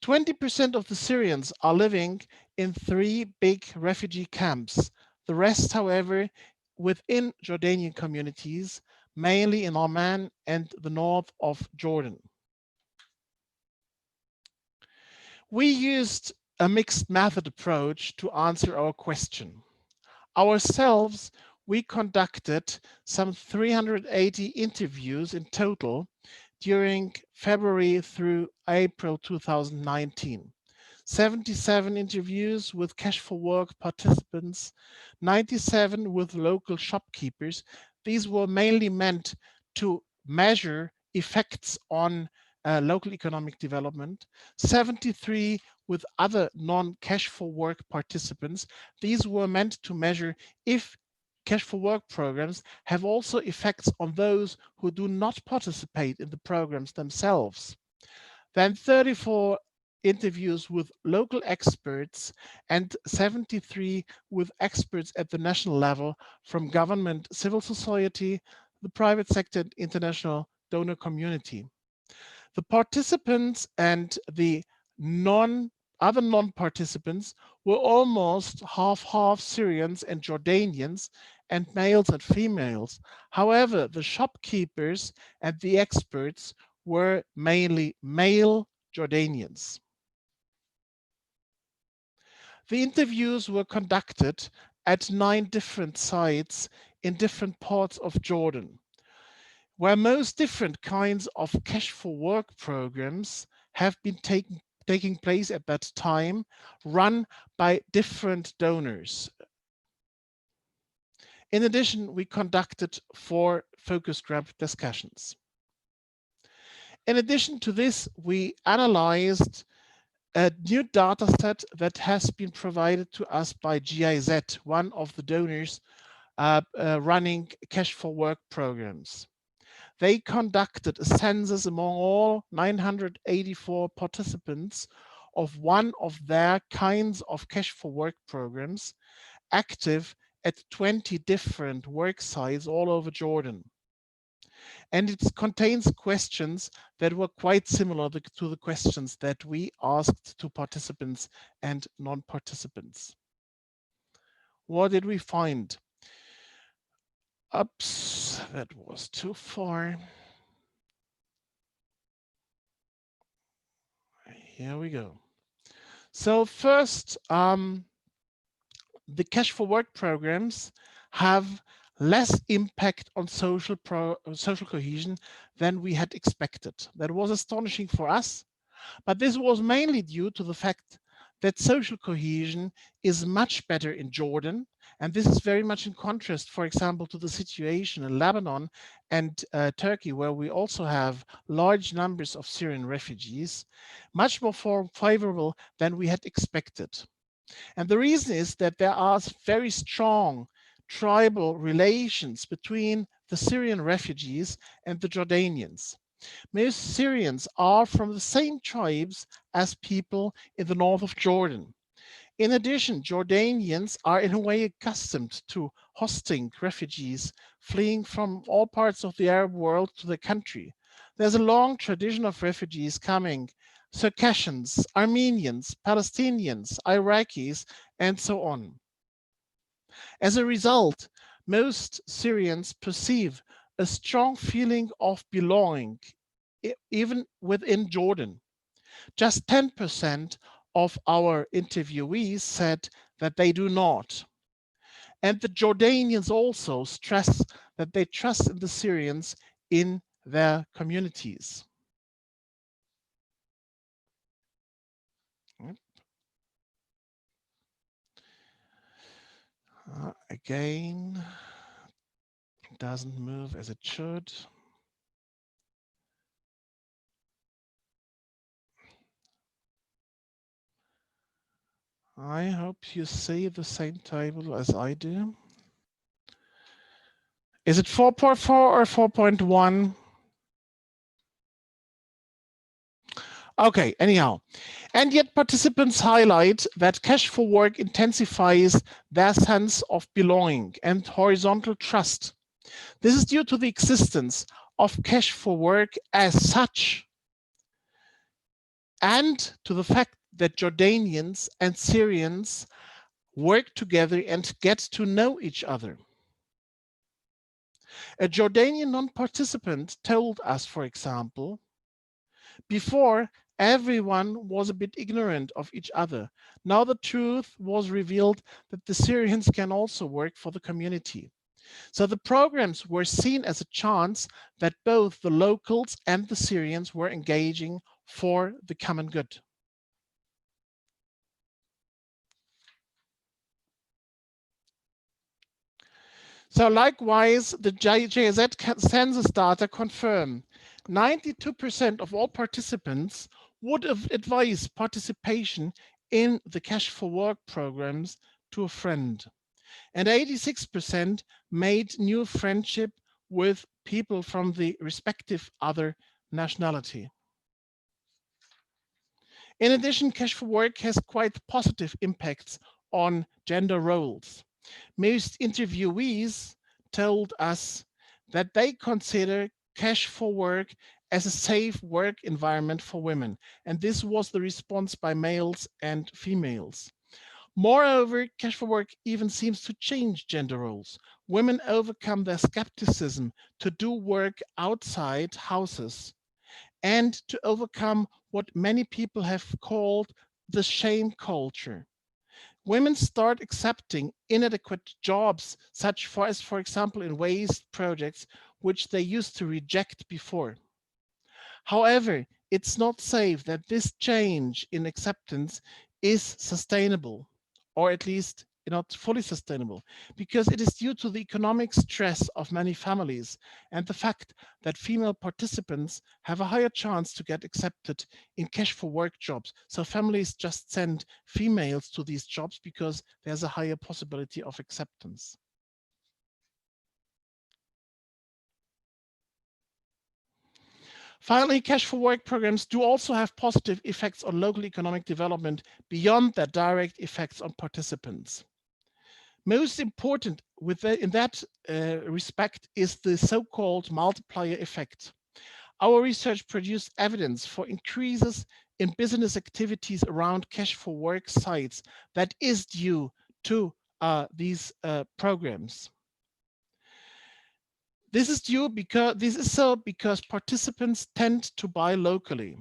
20% of the Syrians are living in 3 big refugee camps. The rest, however, within Jordanian communities, mainly in Amman and the north of Jordan. We used a mixed method approach to answer our question. Ourselves, we conducted some 380 interviews in total during February through April 2019. 77 interviews with cash for work participants, 97 with local shopkeepers. These were mainly meant to measure effects on local economic development, 73 with other non-cash for work participants. These were meant to measure if cash for work programs have also effects on those who do not participate in the programs themselves. Then 34 interviews with local experts and 73 with experts at the national level from government, civil society, the private sector, and international donor community. The participants and the other non-participants were almost half Syrians and Jordanians, and males and females. However, the shopkeepers and the experts were mainly male Jordanians. The interviews were conducted at 9 different sites in different parts of Jordan, where most different kinds of cash for work programs have been taking place at that time, run by different donors. In addition, we conducted 4 focus group discussions. In addition to this, we analyzed a new data set that has been provided to us by GIZ, one of the donors running cash for work programs. They conducted a census among all 984 participants of one of their kinds of cash for work programs, active at 20 different work sites all over Jordan. And it contains questions that were quite similar to the questions that we asked to participants and non-participants. What did we find? Oops, that was too far. Here we go. So first, the cash for work programs have less impact on social cohesion than we had expected. That was astonishing for us, but this was mainly due to the fact that social cohesion is much better in Jordan, and this is very much in contrast, for example, to the situation in Lebanon and Turkey, where we also have large numbers of Syrian refugees, much more favorable than we had expected. And the reason is that there are very strong tribal relations between the Syrian refugees and the Jordanians. Most Syrians are from the same tribes as people in the north of Jordan. In addition, Jordanians are in a way accustomed to hosting refugees fleeing from all parts of the Arab world to the country. There's a long tradition of refugees coming, Circassians, Armenians, Palestinians, Iraqis, and so on. As a result, most Syrians perceive a strong feeling of belonging, even within Jordan. Just 10% of our interviewees said that they do not. And the Jordanians also stress that they trust in the Syrians in their communities. Again, it doesn't move as it should. I hope you see the same table as I do. Is it 4.4 or 4.1? Okay, anyhow. And yet participants highlight that cash for work intensifies their sense of belonging and horizontal trust. This is due to the existence of cash for work as such, and to the fact that Jordanians and Syrians work together and get to know each other. A Jordanian non-participant told us, for example, before everyone was a bit ignorant of each other. Now the truth was revealed that the Syrians can also work for the community. So the programs were seen as a chance that both the locals and the Syrians were engaging for the common good. So likewise, the GIZ census data confirm 92% of all participants would advise participation in the cash for work programs to a friend. And 86% made new friendship with people from the respective other nationality. In addition, cash for work has quite positive impacts on gender roles. Most interviewees told us that they consider cash for work as a safe work environment for women. And this was the response by males and females. Moreover, cash for work even seems to change gender roles. Women overcome their skepticism to do work outside houses and to overcome what many people have called the shame culture. women start accepting inadequate jobs, such as, for example, in waste projects, which they used to reject before. However, it's not safe that this change in acceptance is sustainable, or at least not fully sustainable, because it is due to the economic stress of many families and the fact that female participants have a higher chance to get accepted in cash for work jobs. So families just send females to these jobs because there's a higher possibility of acceptance. Finally, cash for work programs do also have positive effects on local economic development beyond their direct effects on participants. Most important in that respect is the so-called multiplier effect. Our research produced evidence for increases in business activities around cash for work sites that is due to these programs. This is so because participants tend to buy locally.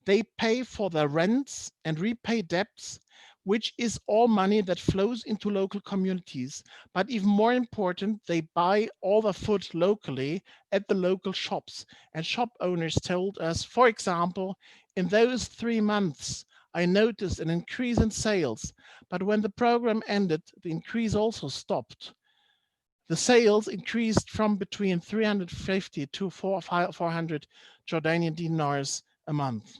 They pay for their rents and repay debts, which is all money that flows into local communities. But even more important, they buy all their food locally at the local shops. And shop owners told us, for example, in those 3 months, I noticed an increase in sales, but when the program ended, the increase also stopped. The sales increased from between 350 to 400 Jordanian dinars a month.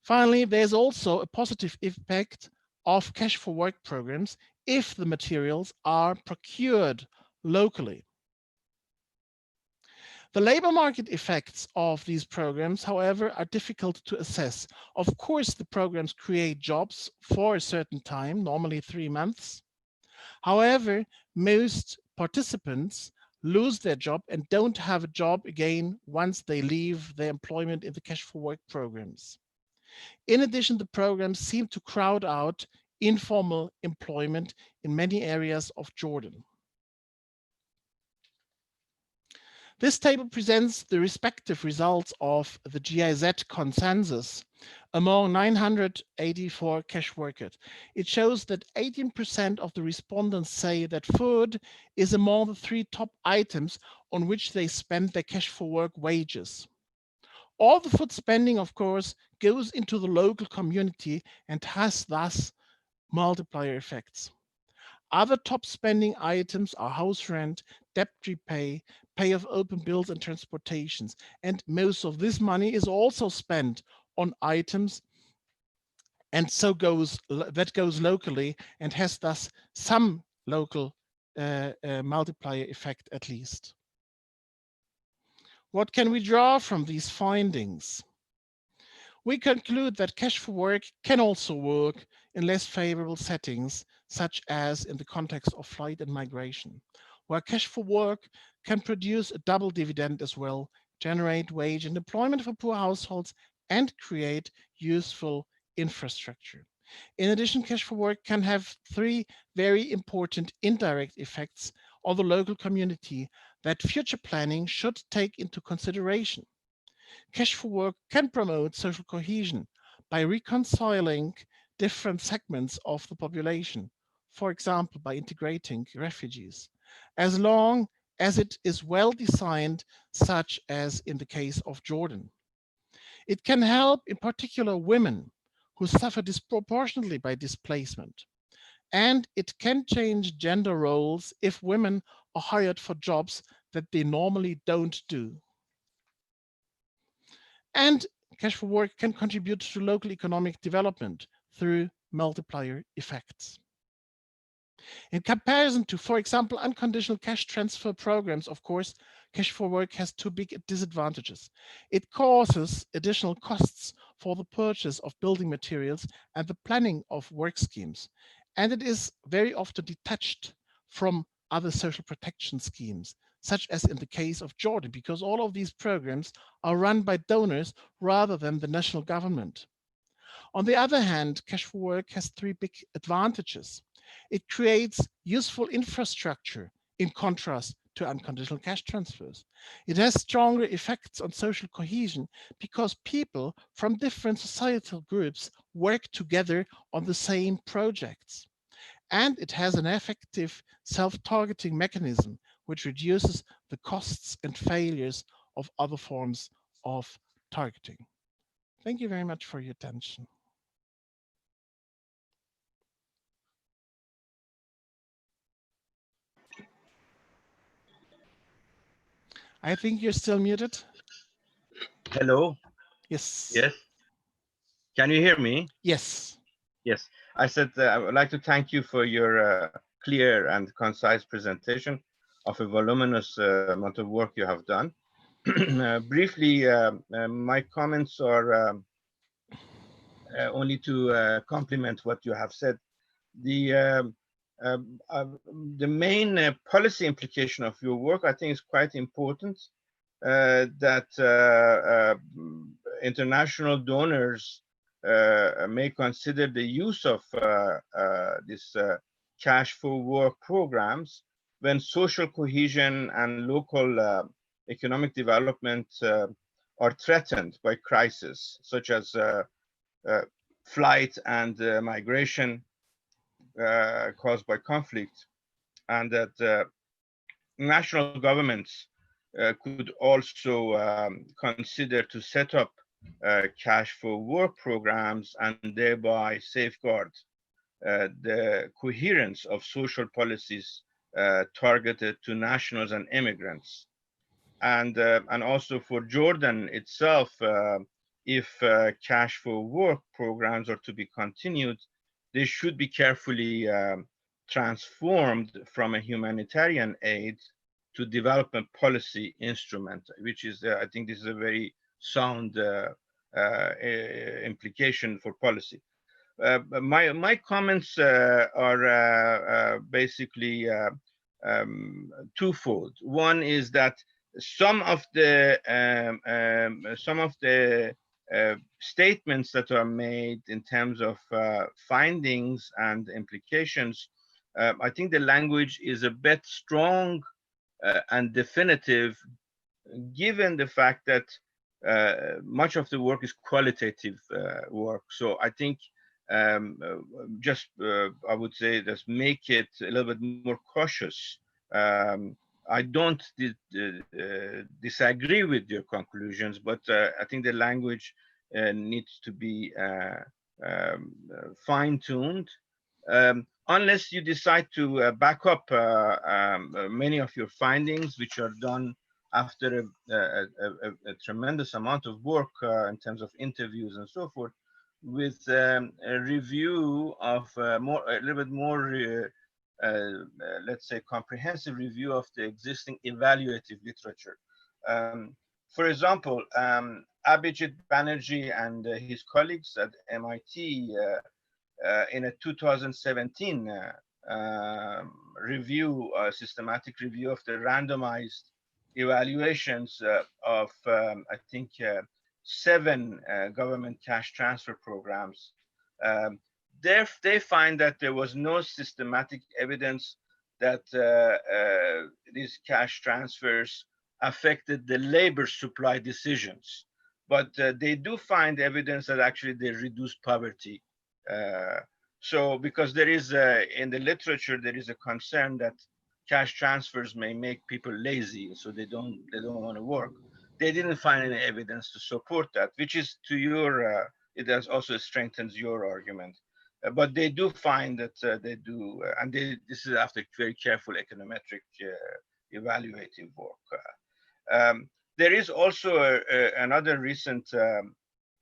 Finally, there's also a positive impact of cash for work programs if the materials are procured locally. The labor market effects of these programs, however, are difficult to assess. Of course, the programs create jobs for a certain time, normally 3 months. However, most participants lose their job and don't have a job again once they leave their employment in the cash for work programs. In addition, the programs seem to crowd out informal employment in many areas of Jordan. This table presents the respective results of the GIZ consensus among 984 cash workers. It shows that 18% of the respondents say that food is among the 3 top items on which they spend their cash for work wages. All the food spending, of course, goes into the local community and has thus multiplier effects. Other top spending items are house rent, debt repay, pay of open bills and transportations. And most of this money is also spent on items and so goes locally and has thus some local multiplier effect at least. What can we draw from these findings? We conclude that cash for work can also work in less favorable settings, such as in the context of flight and migration, where cash for work can produce a double dividend as well, generate wage and employment for poor households, and create useful infrastructure. In addition, cash for work can have 3 very important indirect effects on the local community that future planning should take into consideration. Cash for work can promote social cohesion by reconciling different segments of the population, for example, by integrating refugees, as long as it is well designed, such as in the case of Jordan. It can help, in particular, women who suffer disproportionately by displacement. And it can change gender roles if women are hired for jobs that they normally don't do. And cash for work can contribute to local economic development through multiplier effects. In comparison to, for example, unconditional cash transfer programs, of course, cash for work has 2 big disadvantages. It causes additional costs for the purchase of building materials and the planning of work schemes. And it is very often detached from other social protection schemes, such as in the case of Jordan, because all of these programs are run by donors rather than the national government. On the other hand, cash for work has 3 big advantages. It creates useful infrastructure in contrast to unconditional cash transfers. It has stronger effects on social cohesion because people from different societal groups work together on the same projects. And it has an effective self-targeting mechanism which reduces the costs and failures of other forms of targeting. Thank you very much for your attention. I think you're still muted. Hello. Yes. Yes. Can you hear me? Yes. Yes. I said I would like to thank you for your clear and concise presentation of a voluminous amount of work you have done. Briefly, my comments are only to complement what you have said. The the main policy implication of your work, I think, is quite important. That international donors may consider the use of this cash for work programs when social cohesion and local economic development are threatened by crises such as flight and migration caused by conflict, and that national governments could also consider to set up cash for work programs and thereby safeguard the coherence of social policies targeted to nationals and immigrants. And also for Jordan itself, if cash for work programs are to be continued, they should be carefully transformed from a humanitarian aid to development policy instrument, which is, I think this is a very sound implication for policy. My comments are basically twofold. One is that some of the statements that are made in terms of findings and implications, I think the language is a bit strong and definitive, given the fact that much of the work is qualitative work. So I think I would say just make it a little bit more cautious. I don't disagree with your conclusions, but I think the language needs to be fine-tuned. Unless you decide to back up many of your findings, which are done after a tremendous amount of work in terms of interviews and so forth, with a review of a little bit more, let's say, comprehensive review of the existing evaluative literature. For example, Abhijit Banerjee and his colleagues at MIT in a 2017 review, systematic review of the randomized evaluations of, I think, 7 government cash transfer programs. They find that there was no systematic evidence that these cash transfers affected the labor supply decisions, but they do find evidence that actually they reduced poverty. So because there is in the literature, there is a concern that cash transfers may make people lazy, so they don't want to work. They didn't find any evidence to support that, which is to your, it has also strengthens your argument. But they do find that they do, and this is after very careful econometric evaluative work. There is also another recent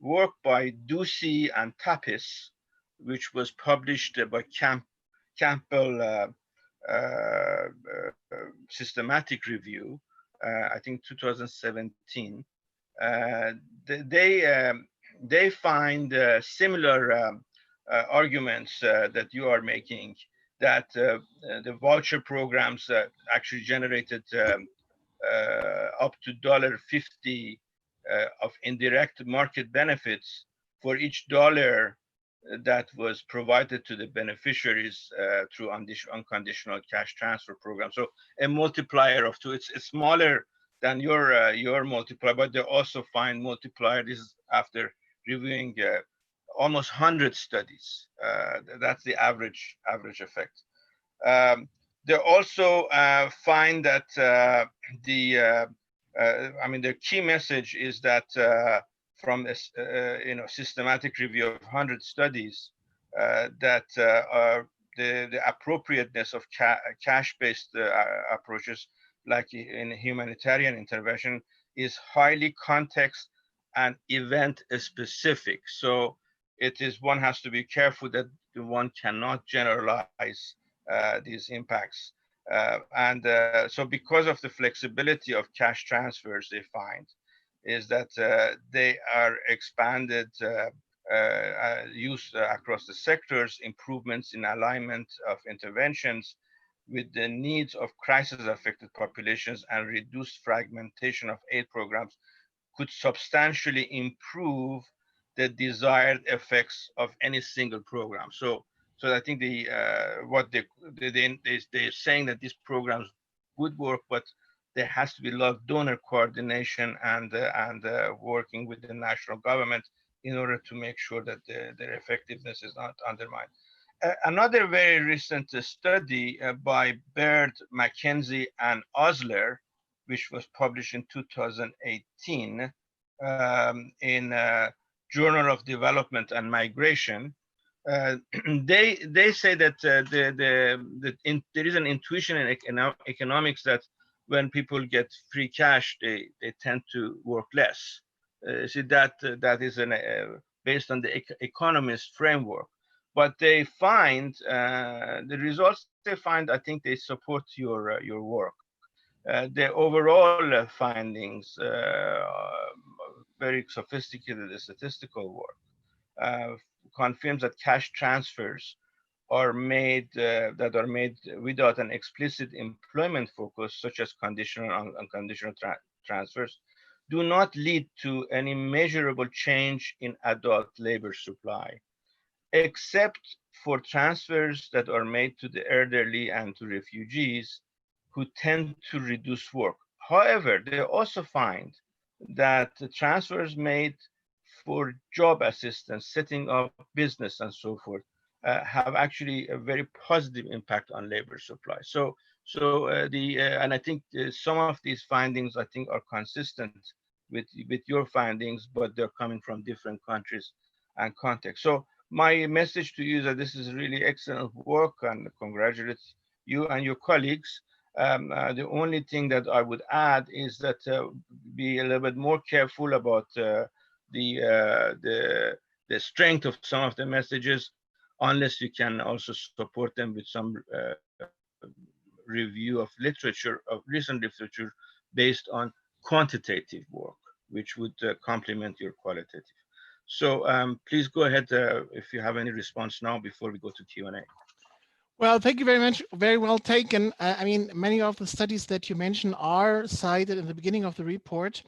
work by Ducey and Tapis, which was published by Campbell systematic review, I think 2017. They find similar arguments that you are making, that the voucher programs actually generated up to $1.50 of indirect market benefits for each dollar that was provided to the beneficiaries through unconditional cash transfer program. So a multiplier of 2. It's smaller than your multiplier, but they also find multiplier. This is after reviewing almost 100 studies. That's the average effect. They also find that the key message is that from this systematic review of 100 studies, that the appropriateness of cash-based approaches, like in humanitarian intervention, is highly context and event specific. So one has to be careful that one cannot generalize these impacts. So because of the flexibility of cash transfers, they find is that they are expanded use across the sectors, improvements in alignment of interventions with the needs of crisis-affected populations, and reduced fragmentation of aid programs could substantially improve the desired effects of any single program. So I think they're saying that these programs would work, but there has to be a lot of donor coordination and working with the national government in order to make sure that their effectiveness is not undermined. Another very recent study by Baird, McKenzie, and Osler, which was published in 2018 in Journal of Development and Migration, they say that there is an intuition in economics that when people get free cash, they tend to work less. See that is based on the economist framework. But they find the results they find, I think they support your work. The overall findings, very sophisticated statistical work, confirms that cash transfers are made without an explicit employment focus, such as conditional and unconditional transfers, do not lead to any measurable change in adult labor supply, except for transfers that are made to the elderly and to refugees, who tend to reduce work. However, they also find that the transfers made for job assistance, setting up business, and so forth, have actually a very positive impact on labor supply. And I think some of these findings, I think, are consistent with your findings, but they're coming from different countries and contexts. So my message to you is that this is really excellent work, and congratulate you and your colleagues. The only thing that I would add is that be a little bit more careful about the strength of some of the messages, unless you can also support them with some review of literature, of recent literature, based on quantitative work, which would complement your qualitative. So please go ahead if you have any response now before we go to Q&A. Well, thank you very much. Very well taken. I mean, many of the studies that you mentioned are cited in the beginning of the report.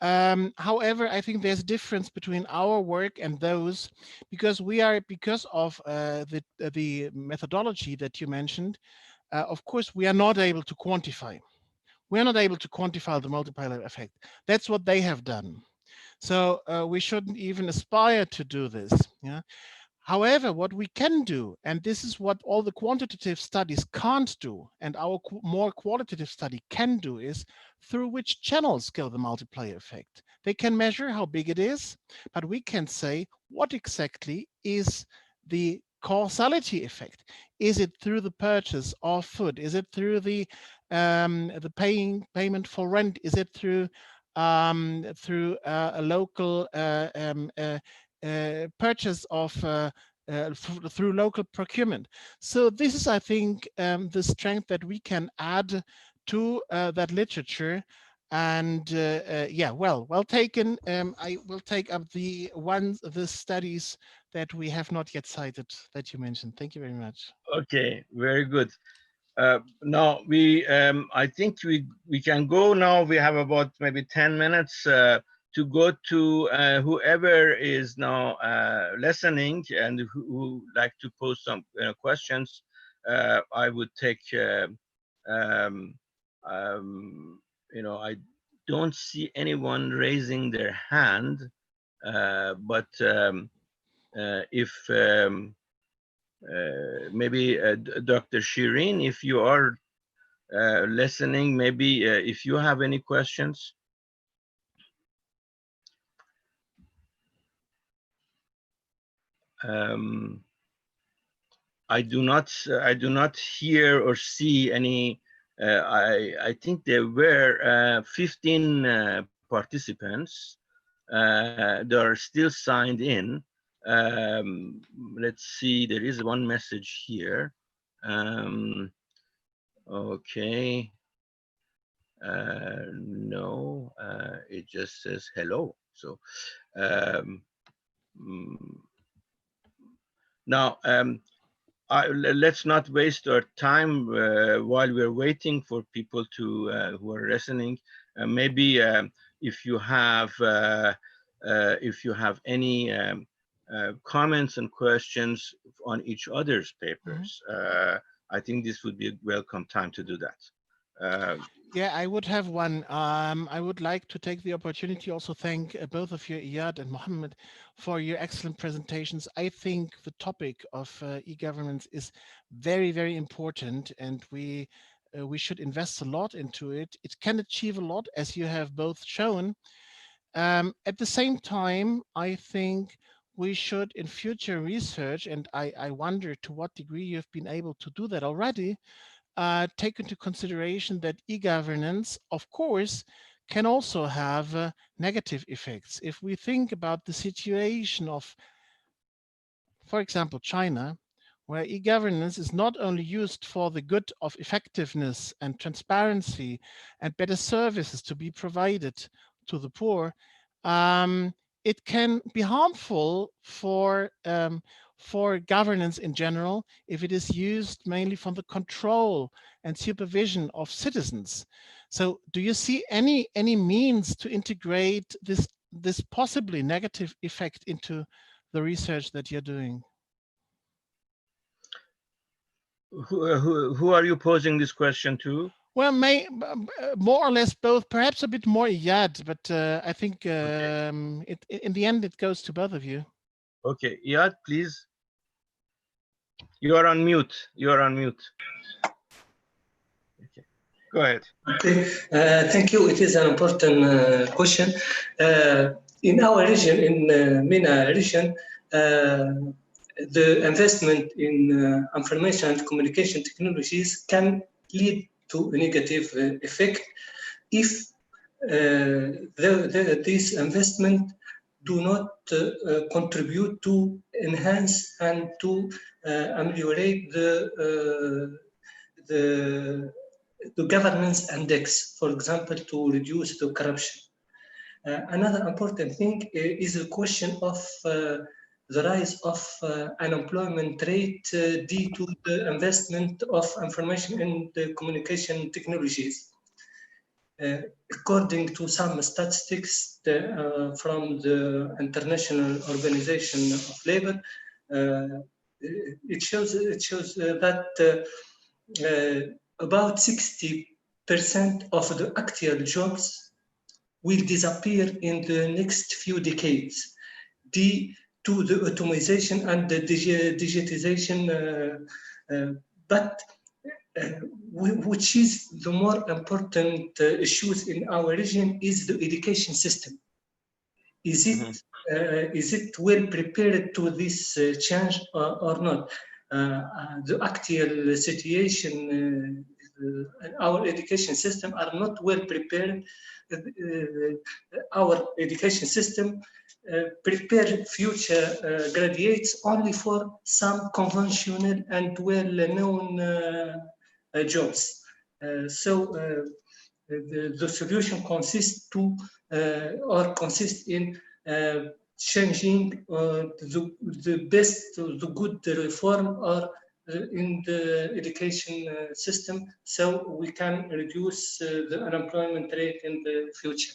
However, I think there's a difference between our work and those, because of the methodology that you mentioned. Of course, we are not able to quantify. We're not able to quantify the multiplier effect. That's what they have done. So we shouldn't even aspire to do this. Yeah. However, what we can do, and this is what all the quantitative studies can't do, and our more qualitative study can do, is through which channels go the multiplier effect. They can measure how big it is, but we can say what exactly is the causality effect. Is it through the purchase of food? Is it through the payment for rent? Is it through a local purchase of through local procurement? So this is, I think, the strength that we can add to that literature. And yeah, well taken. I will take up the studies that we have not yet cited that you mentioned. Thank you very much. Okay, very good. Now I think we can go now. We have about maybe 10 minutes to to go to whoever is now listening and who like to pose some questions. I would take, I don't see anyone raising their hand, but if maybe Dr. Shireen, if you are listening, maybe if you have any questions. I do not hear or see any. I think there were 15 participants. They are still signed in. Let's see. There is one message here. Okay. No, it just says hello. So now let's not waste our time while we're waiting for people to who are listening. Maybe if you have any comments and questions on each other's papers, I think this would be a welcome time to do that. Yeah, I would have one. I would like to take the opportunity also thank both of you, Iyad and Mohammed, for your excellent presentations. I think the topic of e-governance is very, very important, and we should invest a lot into it. It can achieve a lot, as you have both shown. At the same time, I think we should, in future research, and I wonder to what degree you've been able to do that already, take into consideration that e-governance, of course, can also have negative effects. If we think about the situation of, for example, China, where e-governance is not only used for the good of effectiveness and transparency and better services to be provided to the poor, it can be harmful for governance in general if it is used mainly for the control and supervision of citizens. So do you see any means to integrate this possibly negative effect into the research that you're doing? Who are you posing this question to? Well, more or less both, perhaps a bit more Iyad, but I think Okay. in the end it goes to both of you. Okay, Iyad, please. You are on mute. You are on mute. Okay. Go ahead. Okay, thank you. It is an important question. In our region, in MENA region, the investment in information and communication technologies can lead to a negative effect if this investment do not contribute to enhance and to ameliorate the governance index, for example, to reduce the corruption. Another important thing is the question of the rise of unemployment rate due to the investment of information and the communication technologies. According to some statistics from the International Organization of Labor, it shows that about 60% of the actual jobs will disappear in the next few decades due to the automation and the digitization, but which is the more important issues in our region is the education system. Is it well prepared to this change or not? The actual situation, our education system are not well prepared. Our education system prepare future graduates only for some conventional and well-known jobs. So the solution consists in changing the good reform or in the education system, so we can reduce the unemployment rate in the future.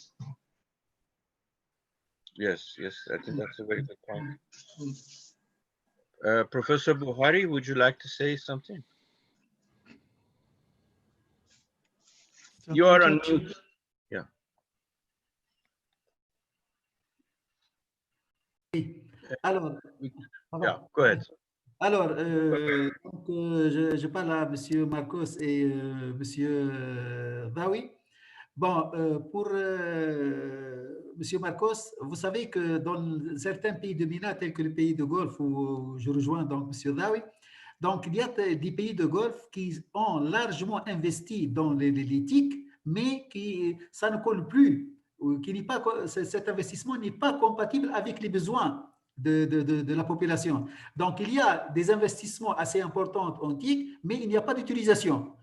Yes, yes, I think that's a very good point. Mm. Professor Buhari, would you like to say something? So You are on interchange. mute. Yeah. Alors, Yeah, pardon. go ahead. Alors, donc, je parle à Monsieur Marcos et Monsieur Dawi. Bon, pour Monsieur Marcos, vous savez que dans certains pays de MENA, tels que le pays de Golfe, où je rejoins donc Monsieur Dawi, donc il y a des pays de Golfe qui ont largement investi dans l'éthique, mais qui ça ne colle plus, ou qui n'est pas, cet investissement n'est pas compatible avec les besoins de la population. Donc, il y a des investissements assez importants en TIC, mais il n'y a pas d'utilisation.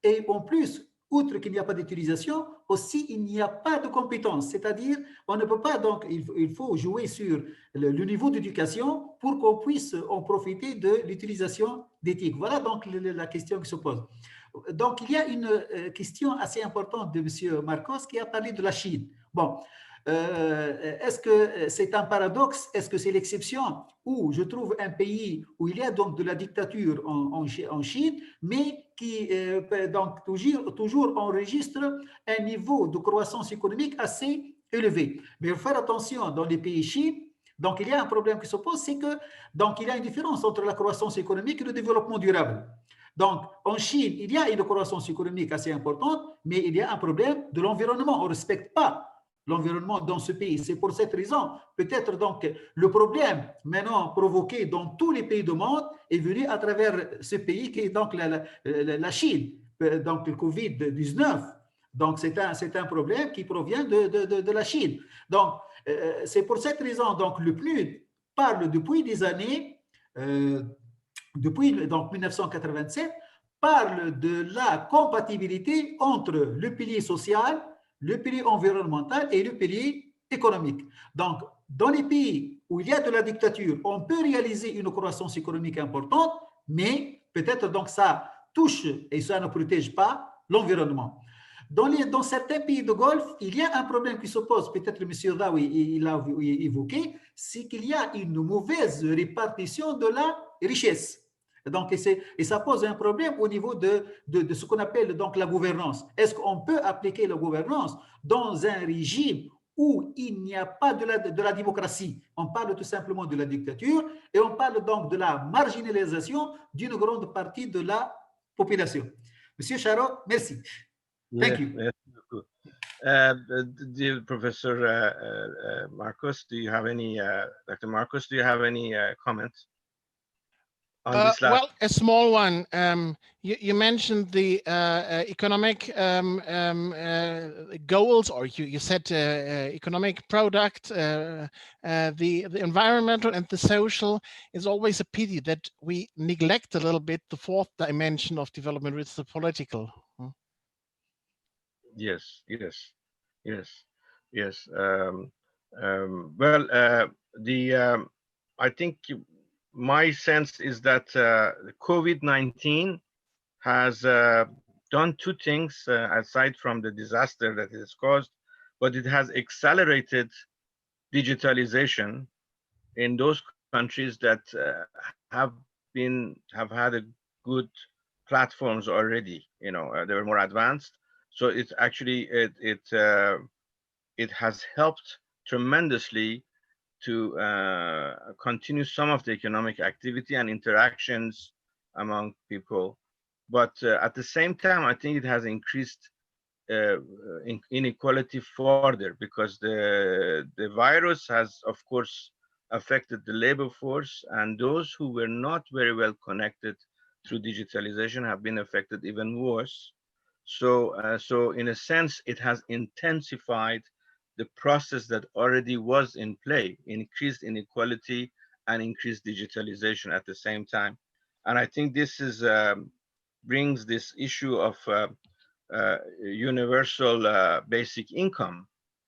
Et en plus, outre qu'il n'y a pas d'utilisation, aussi il n'y a pas de compétences. C'est-à-dire, on ne peut pas, donc, il faut jouer sur le niveau d'éducation pour qu'on puisse en profiter de l'utilisation des TIC. Voilà donc la question qui se pose. Donc, il y a une question assez importante de M. Marcos qui a parlé de la Chine. Bon, est-ce que c'est un paradoxe? Est-ce que c'est l'exception? Où je trouve un pays où il y a donc de la dictature en Chine, mais qui donc toujours enregistre un niveau de croissance économique assez élevé. Mais il faut faire attention dans les pays Chine. Donc, il y a un problème qui se pose, c'est que donc il y a une différence entre la croissance économique et le développement durable. Donc, en Chine, il y a une croissance économique assez importante, mais il y a un problème de l'environnement. On ne respecte pas l'environnement dans ce pays. C'est pour cette raison, peut-être donc, le problème maintenant provoqué dans tous les pays du monde est venu à travers ce pays qui est donc la Chine, donc le Covid-19. Donc, c'est un problème qui provient de la Chine. Donc, c'est pour cette raison, donc, le PNUD parle depuis des années, depuis donc 1987, parle de la compatibilité entre le pilier social, le pilier environnemental et le pilier économique. Donc, dans les pays où il y a de la dictature, on peut réaliser une croissance économique importante, mais peut-être donc ça touche et ça ne protège pas l'environnement. Dans certains pays de Golfe, il y a un problème qui se pose, peut-être M. Dawi il l'a évoqué, c'est qu'il y a une mauvaise répartition de la richesse. Donc, et ça pose un problème au niveau de ce qu'on appelle donc la gouvernance. Est-ce qu'on peut appliquer la gouvernance dans un régime où il n'y a pas de la démocratie? On parle tout simplement de la dictature et on parle donc de la marginalisation d'une grande partie de la population. Monsieur Charo, merci. Thank you. Yes, dear Professor Marcos, do you have any, Dr. Marcos, do you have any comments on this last? Well, a small one. You mentioned the economic goals, or you said economic product. The environmental and the social is always a pity that we neglect a little bit the fourth dimension of development, which is the political. Yes, yes, yes, yes. Well, I think my sense is that COVID-19 has done two things aside from the disaster that it has caused, but it has accelerated digitalization in those countries that have had a good platforms already. You know, they were more advanced. So it's actually it has helped tremendously to continue some of the economic activity and interactions among people. But at the same time, I think it has increased inequality further, because the virus has, of course, affected the labor force, and those who were not very well connected through digitalization have been affected even worse. So in a sense, it has intensified the process that already was in play, increased inequality and increased digitalization at the same time. And I think this is brings this issue of universal basic income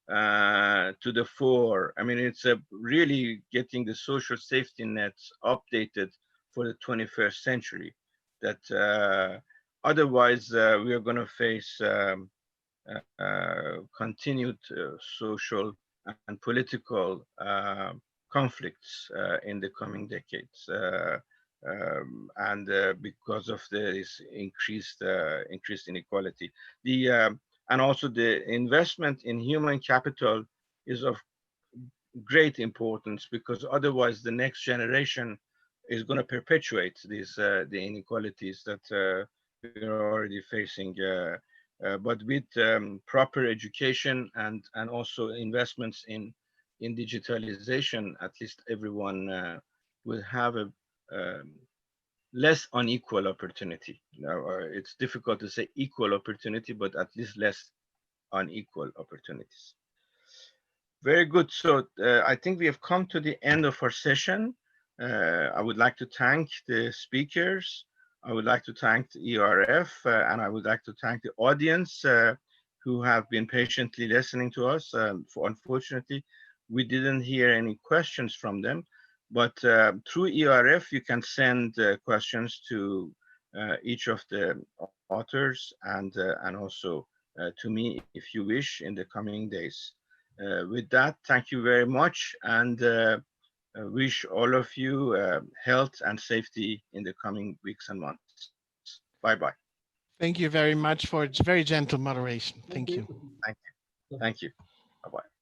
to the fore. I mean, it's really getting the social safety nets updated for the 21st century. That otherwise we are going to face continued social and political conflicts in the coming decades. Because of this increased inequality, and also the investment in human capital is of great importance, because otherwise the next generation is going to perpetuate these the inequalities that we're already facing. But with proper education and also investments in digitalization, at least everyone will have a less unequal opportunity. Now, it's difficult to say equal opportunity, but at least less unequal opportunities. Very good. So I think we have come to the end of our session. I would like to thank the speakers. I would like to thank the ERF, and I would like to thank the audience who have been patiently listening to us. Unfortunately, we didn't hear any questions from them, but through ERF, you can send questions to each of the authors and also to me if you wish in the coming days. With that, thank you very much, and wish all of you health and safety in the coming weeks and months. Bye-bye. Thank you very much for very gentle moderation. Thank you. Thank you. Thank you. Bye-bye.